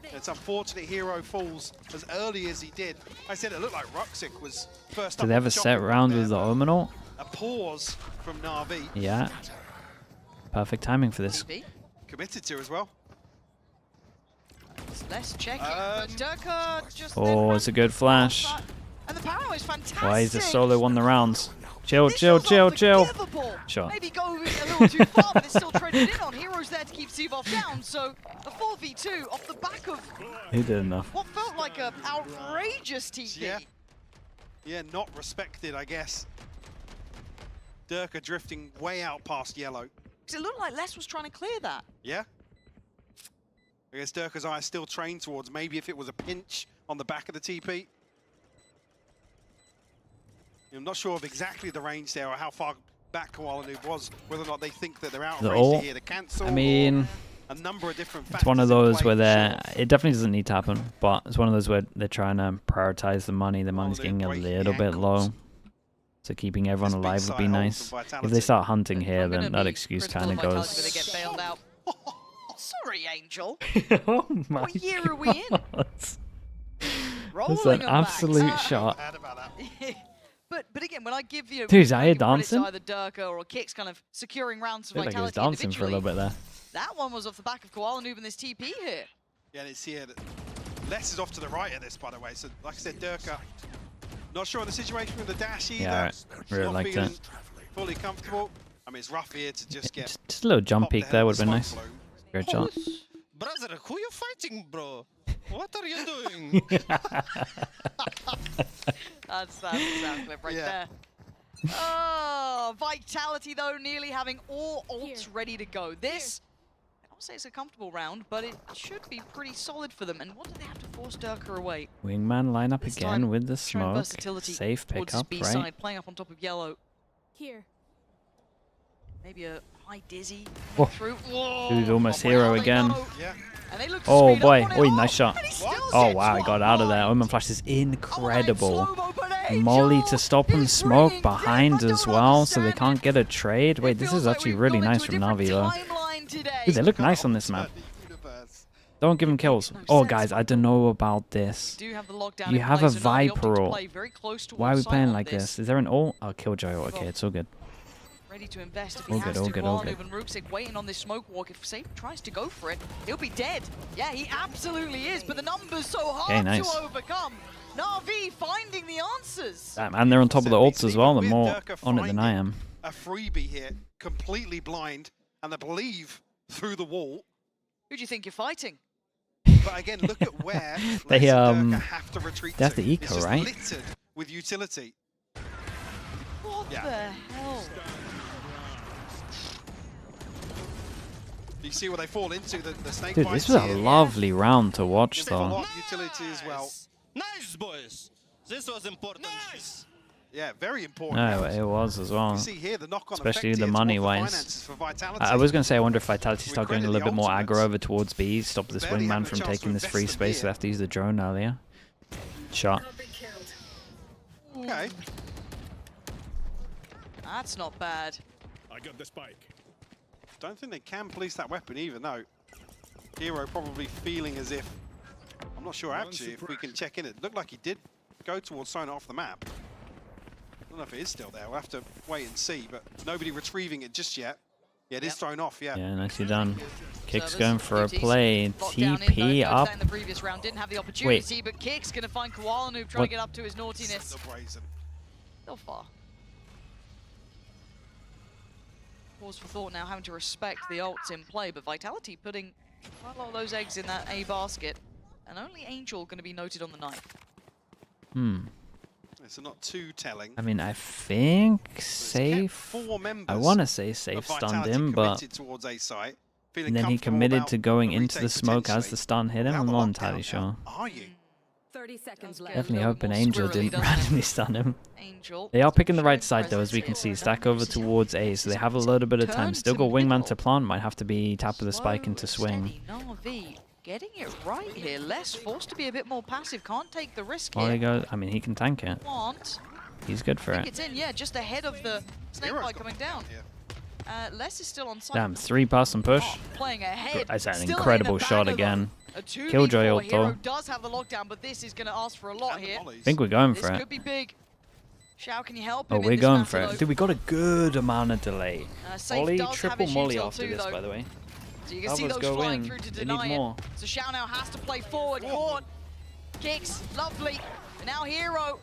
A: It's unfortunate Hero falls as early as he did. I said it looked like Ruxic was first
B: Do
A: up
B: they
A: on
B: have
A: the
B: a set
A: chopping block
B: round
A: there,
B: with the
A: but
B: Omenal?
A: a pause from Na'Vi.
B: Yeah. Perfect timing for this.
C: TV.
A: Committed to as well.
C: Let's check it. But Durka just
B: Oh, it's a good flash.
C: And the power is fantastic.
B: Why is the solo won the rounds? Chill,
C: This
B: chill,
C: feels
B: chill, chill.
C: unforgivable.
B: Sure.
C: Maybe go a little too far, but it's still traded in on. Heroes there to keep Sivov down, so a 4v2 off the back of
B: He did enough.
C: what felt like an outrageous TP.
A: Yeah. Yeah, not respected, I guess. Durka drifting way out past yellow.
C: Because it looked like Les was trying to clear that.
A: Yeah. I guess Durka's eye is still trained towards maybe if it was a pinch on the back of the TP. I'm not sure of exactly the range there or how far back Koala Noob was, whether or not they think that they're out of
B: The
A: range
B: ult,
A: to here to cancel.
B: I mean,
A: a number of different
B: it's one of
A: factors in
B: those
A: play
B: where
A: for
B: they're.
A: sure.
B: It definitely doesn't need to happen, but it's one of those where they're trying to prioritize the money. The money's
A: they're
B: getting a
A: breaking the
B: little bit
A: ankles.
B: low. So keeping everyone
A: This big
B: alive would
A: side
B: be
A: hold
B: nice.
A: from
B: If they
A: Vitality.
B: start hunting here,
C: I'm gonna
B: then that
C: be
B: excuse
C: critical
B: kind of
C: of Vitality, but they
B: goes.
C: get bailed out. Sorry, Angel.
B: Oh my
C: What year are we in?
B: God.
C: Rolling
B: That's an
C: them
B: absolute
C: back.
B: shot.
A: Bad about that.
C: But again, when I give you,
B: Dude, is
C: when I
B: Aya
C: give credit to
B: dancing?
C: either Durka or Kicks kind of securing rounds
B: I
C: for
B: feel like he was
C: Vitality
B: dancing for a little bit there.
C: that one was off the back of Koala Noob and this TP here.
A: Yeah, and it's here. Les is off to the right of this, by the way. So, like I said, Durka, not sure on the situation with the dash either.
B: Yeah, really
A: Not
B: liked
A: feeling
B: it.
A: fully comfortable. I mean, it's rough here to just get
B: Just a little jump
A: popped
B: peek
A: ahead
B: there
A: of
B: would
A: the
B: have been nice.
A: smoke bloom.
B: Great shot.
E: Brother, who you fighting, bro? What are you doing?
C: That's the sound clip right
A: Yeah.
C: there. Oh, Vitality though, nearly having all ults ready to go. This, I don't say it's a comfortable round, but it should be pretty solid for them. And what do they have to force Durka away?
B: Wingman line up
C: This
B: again
C: time,
B: with the
C: showing
B: smoke.
C: versatility
B: Safe
C: towards his
B: pickup,
C: B
B: right?
C: side, playing up on top of yellow.
D: Here.
C: Maybe a high dizzy
B: Whoa.
C: through. Whoa.
B: Dude, almost
C: Oh,
B: hero
C: wow, they
B: again.
C: know.
A: Yeah.
C: And they look to
B: Oh
C: speed
B: boy,
C: up on it.
B: oi, nice shot.
C: And he still
B: Oh
C: gets
B: wow, he got out of there.
C: one.
B: Omen Flash is incredible.
C: Slow-mo, but
B: Molly
C: Angel
B: to stop him
C: is
B: smoke
C: bringing
B: behind
C: death. I
B: as
C: don't
B: well, so they
C: understand
B: can't
C: it.
B: get a trade. Wait,
C: It
B: this
C: feels
B: is
C: like
B: actually
C: we've
B: really
C: gone
B: nice
C: into
B: from
C: a
B: Navi
C: different
B: though.
C: timeline today.
B: Dude, they look nice on this map.
A: Universe.
B: Don't give him kills.
C: No
B: Oh
C: sense.
B: guys, I don't know about this.
C: Do have the lockdown
B: You
C: in
B: have
C: place,
B: a
C: so Navi opting
B: Viper
C: to
B: ult.
C: play very close
B: Why are we
C: towards
B: playing
C: site
B: like
C: on
B: this? Is there an ult? Oh, Killjoy ult. Okay, it's all good.
C: Ready to invest if he
B: All
C: has
B: good, all
C: to.
B: good, all
C: Koala
B: good.
C: Noob and Rooksik waiting on this smoke walk. If Safe tries to go for it, he'll be dead. Yeah, he absolutely is, but the numbers so hard
B: Okay, nice.
C: to overcome. Na'Vi finding the answers.
B: Damn, and they're on top of the ults as well. They're
A: With
B: more
A: Durka
B: on it than I
A: finding
B: am.
A: A freebie here, completely blind, and I believe through the wall.
C: Who do you think you're fighting?
A: But again, look at where
B: They,
A: Les and Durka have to retreat
B: they have
A: to.
B: the eco,
A: it's just
B: right?
A: littered with utility.
C: What
A: Yeah.
C: the hell?
A: You see what they fall into, the snake
B: Dude,
A: bites
B: this was a
A: here.
B: lovely round to watch
A: Gives them a
B: though.
A: lot of utility as well.
E: Nice, boys. This was important. Nice.
A: Yeah, very important.
B: No,
A: round.
B: it was as well.
A: You see here the knock-on
B: Especially
A: effect
B: the
A: here
B: money
A: towards
B: wise.
A: finances for Vitality.
B: I was going to say, I wonder if Vitality
A: We
B: start going a
A: credit
B: little
A: the
B: bit more
A: ultimates.
B: aggro over towards B, stop this
A: Barely
B: wingman
A: having a
B: from
A: chance to
B: taking this
A: invest
B: free
A: the
B: space.
A: gear.
B: They have to use the drone earlier. Shot.
A: Okay.
C: That's not bad.
H: I got the spike.
A: Don't think they can police that weapon either, no. Hero probably feeling as if... I'm not sure actually if we can check in. It looked like he did go towards Sona off the map. I don't know if it is still there. We'll have to wait and see, but nobody retrieving it just yet. Yeah, it is thrown off, yeah.
B: Yeah, nicely done. Kicks
C: Service,
B: going for a
C: UTs,
B: play.
C: locked down in,
B: TP
C: though, noticed
B: up.
C: that in the previous round, didn't have the opportunity, but Kick's going to find Koala Noob trying
B: What?
C: to get up to his naughtiness.
A: Still brazen.
C: Still far. Pause for thought now, having to respect the ults in play, but Vitality putting quite a lot of those eggs in that A basket, and only Angel going to be noted on the knife.
A: It's not too telling.
B: I mean, I think
A: It's kept
B: Safe.
A: 4 members
B: I want to say
A: of
B: Safe stunned
A: Vitality
B: him, but
A: committed towards A site, feeling
B: and then he
A: comfortable
B: committed
A: about
B: to going
A: the
B: into the
A: retake
B: smoke as
A: potentially.
B: the stun hit him.
A: Without
B: I'm
A: the
B: not
A: lockdown
B: entirely sure.
A: now, Are you?
F: 30 seconds
C: Does
F: left.
C: get a
B: Definitely
C: little
B: hoping
C: more
B: Angel
C: squirrely,
B: didn't
C: doesn't it?
B: randomly stun him.
C: Angel.
B: They are picking the right
C: showing
B: side though, as we
C: presence
B: can
C: here.
B: see. Stack over towards A, so they have a little bit of time.
C: Turn
B: Still
C: to
B: got wingman
C: middle.
B: to plant. Might have to be tap of the spike
C: Slow
B: into
C: and
B: swing.
C: steady. Na'Vi getting it right here. Less forced to be a bit more passive. Can't take the risk
B: Molly
C: here.
B: goes. I mean, he can tank it.
C: Want.
B: He's good for
C: I think
B: it.
C: it's in, yeah, just ahead of the snake
A: Hero's
C: bite
A: got
C: coming
A: it
C: down.
A: here.
C: Les is still on site.
B: Damn, 3-person push.
C: Oh, playing ahead.
B: That's an
C: Still in
B: incredible
C: the
B: shot
C: banner,
B: again.
C: though. A 2v4.
B: Killjoy ult,
C: Hero
B: though.
C: does have the lockdown, but this is going to ask for a lot
A: And the
C: here.
A: volleys.
B: I think we're going
C: This
B: for
C: could
B: it.
C: be big. Shao, can you help
B: Oh,
C: him in
B: we're
C: this
B: going
C: matter,
B: for it.
C: though?
B: Dude, we got a good amount of delay.
C: Safe
B: Molly,
C: does have
B: triple
C: his
B: Molly
C: util
B: after
C: too,
B: this,
C: though.
B: by the way.
C: So you can see
B: Others
C: those
B: go
C: flying
B: in.
C: through to
B: They
C: deny
B: need
C: it.
B: more.
C: So Shao now has to play forward. Caught. Kicks. Lovely. And now Hero.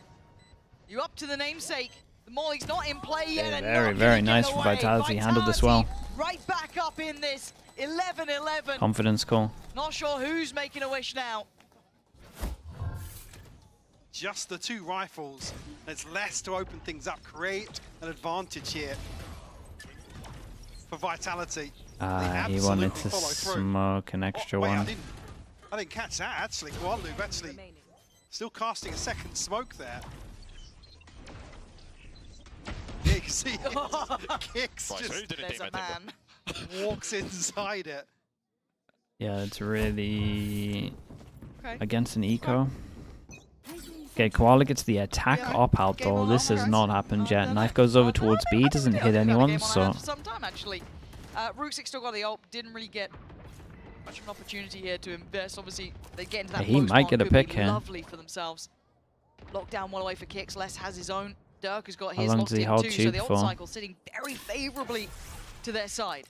C: You up to the namesake. The Molly's not in play yet.
B: Yeah,
C: and
B: very,
C: not
B: very
C: gonna
B: nice
C: get
B: for
C: away.
B: Vitality. Handled this well.
C: Right back up in this. 11-11.
B: Confidence call.
C: Not sure who's making a wish now.
A: Just the 2 rifles. There's less to open things up, create an advantage here for Vitality. They
B: He wanted
A: absolutely
B: to
A: follow through.
B: smoke an extra
A: Wait,
B: one.
A: I didn't catch that actually. Koala Noob actually still casting a second smoke there. Yeah, you can see it. Kicks
E: Right, so who
A: just
E: did it,
C: There's
E: team?
C: a man.
A: walks inside it.
B: Yeah, it's really
C: Okay.
B: against an eco. Okay, Koala gets the attack
C: Yeah,
B: op out
C: game
B: though.
C: on,
B: This has
C: alright.
B: not happened yet.
C: No,
B: Knife goes over towards B,
C: I
B: doesn't
C: think
B: hit
C: we've got a
B: anyone,
C: game on
B: so
C: hand for some time actually. Rooksik still got the ult, didn't really get much of an opportunity here to invest. Obviously, they get into that
B: Yeah, he
C: post
B: might
C: mark,
B: get a
C: could be
B: pick here.
C: Lovely for themselves. Lockdown one away for Kicks. Les has his own. Dirk has got
B: How
C: his
B: long
C: locked
B: does he
C: in
B: hold
C: too, so
B: tube
C: the ult
B: for?
C: cycle sitting very favorably to their side.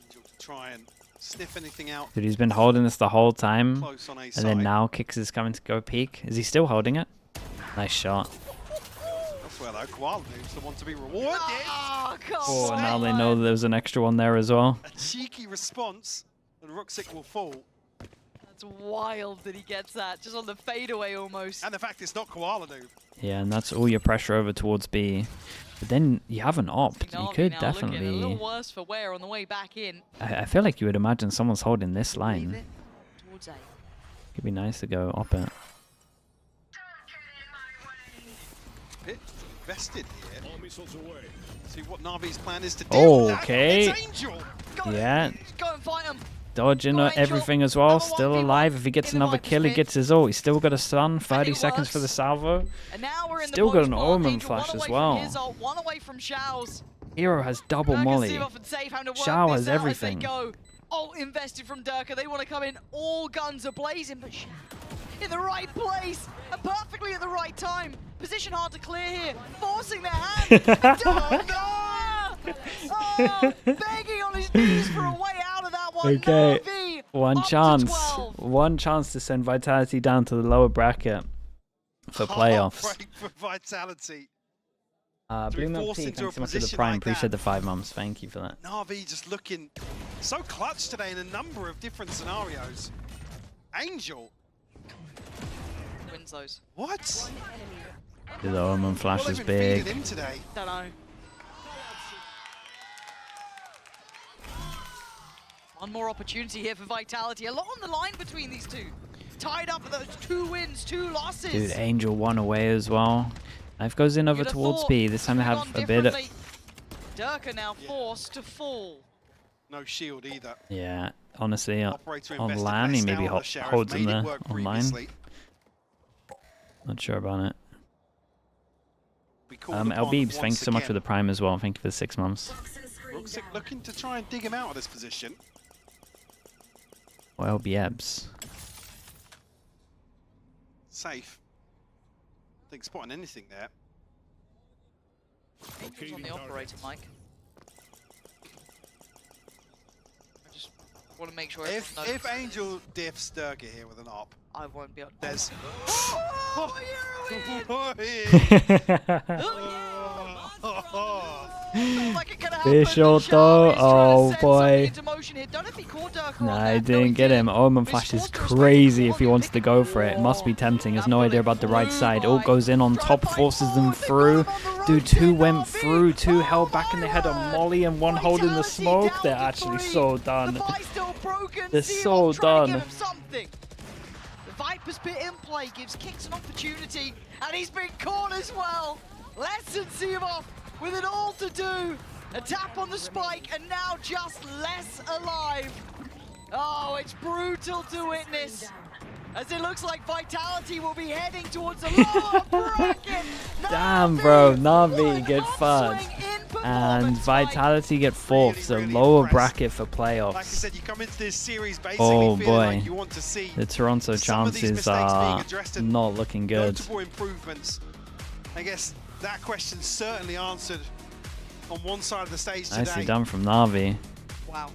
A: Angel to try and sniff anything out
B: Dude, he's been holding this the whole time.
A: close on A
B: And
A: side.
B: then now Kix is coming to go peek. Is he still holding it? Nice shot.
A: Elsewhere though, Koala Noob's the one to be rewarded.
C: Oh, come
B: Oh,
C: on.
B: and now they know there's an extra one there as well.
A: A cheeky response, and Ruxic will fall.
C: That's wild that he gets that, just on the fadeaway almost.
A: And the fact it's not Koala Noob.
B: Yeah, and that's all your pressure over towards B. But then you have an opt. You
C: Navi
B: could
C: now looking a
B: definitely...
C: little worse for wear on the way back in.
B: I feel like you would imagine someone's holding this
C: Leave
B: line.
C: it towards A.
B: It'd be nice to go op it.
A: Bit vested here. See what Navi's plan is to do.
B: Oh,
A: That-
B: okay.
A: It's Angel.
C: Go,
B: Yeah,
C: go and fight him.
B: dodging
C: Go, Angel.
B: everything as well.
C: Another
B: Still
C: 1v1
B: alive. If he gets
C: in the
B: another
C: Viper's
B: kill, he
C: pit.
B: gets his ult. He's still got a stun. 30
C: it
B: seconds for the
C: works.
B: salvo.
C: And now we're in
B: Still
C: the
B: got an
C: punch
B: Omen
C: bowl. Angel,
B: flash
C: one
B: as
C: away
B: well.
C: From his ult, one away from Shao's.
B: Hero has double
C: Dirk and
B: molly.
C: Sivov and Safe having to work
B: Shao
C: this
B: has
C: out
B: everything.
C: As they go. Ult invested from Durka. They want to come in. All guns are blazing, but Shao in the right place and perfectly at the right time. Position hard to clear here, forcing their hand. Oh, begging on his knees for a way out of that one.
B: Okay,
C: Navi
B: one
C: up to
B: chance.
C: 12.
B: One chance to send Vitality down to the lower bracket for playoffs.
A: Heartbreak for Vitality.
B: Blue
A: be
B: Milk
A: forced
B: Tea,
A: into
B: thanks
A: a
B: so much for the
A: position
B: prime.
A: like
B: Appreciate
A: that.
B: the 5 months. Thank you for that.
A: Navi just looking so clutch today in a number of different scenarios. Angel.
C: Wins those.
A: What?
B: The Omen flash
A: What
B: is
A: have they been
B: big.
A: feeding him today?
C: Don't know. One more opportunity here for Vitality. A lot on the line between these two. Tied up with those 2 wins, 2 losses.
B: Dude, Angel one away as well. Knife goes in over
C: You'd have
B: towards
C: thought
B: B. This time they
C: it
B: have
C: would've
B: a
C: gone
B: bit of...
C: differently. Durka now forced to fall.
A: No shield either.
B: Yeah, honestly,
A: Operator
B: on
A: invested
B: LAN he
A: less
B: maybe
A: now on the Sheriff,
B: holds in
A: made it
B: there.
A: work
B: Online,
A: previously.
B: not sure about it.
A: We called upon
B: LBeebs,
A: once
B: thanks so much for
A: again.
B: the prime as well. Thank you for the 6 months.
A: Ruxic looking to try and dig him out of this position.
B: Well, LBeebs.
A: Safe. I think spotting anything there.
C: Angel's on the operator, Mike. I just want to make sure
A: If
C: everyone knows
A: Angel diffs Durga here with an op,
C: I won't be able to.
A: there's...
C: Oh, you're like it could happen.
B: Visual
C: Shao
B: though,
C: is trying to
B: oh
C: set
B: boy.
C: something into motion here. Don't know if he caught Durka on
B: Nah,
C: that.
B: he
C: No,
B: didn't get him. Omen
C: But
B: flash
C: he's
B: is
C: forced to
B: crazy
C: respect
B: if he
C: the
B: wants to go for it. It must be tempting. He has no idea about the right side. Ult goes in on top, forces them through. Dude, 2 went through, 2 held back and they had a molly and 1 holding the smoke. They're actually so done.
C: The fight's still broken.
B: They're
C: Sivov
B: so
C: trying to
B: done.
C: give him something. The Viper's pit in play gives Kix an opportunity, and he's been caught as well. Less than Sivov with it all to do. A tap on the spike, and now just less alive. Oh, it's brutal to witness. As it looks like Vitality will be heading towards the lower bracket.
B: Damn, bro.
C: What
B: Navi
C: an
B: get
C: upswing
B: fudged.
C: in
B: And
C: performance, Mike.
B: Vitality get 4th, so
A: Really
B: lower
A: impressed.
B: bracket for
A: Like I
B: playoffs.
A: said, you come into this series basically
B: Oh
A: feeling
B: boy.
A: like you want to see
B: The Toronto
A: some of these
B: chances
A: mistakes being
B: are
A: addressed and
B: not looking good.
A: notable improvements. I guess that question certainly answered on one side of the stage today.
B: Nicely done from Navi.
C: Wow.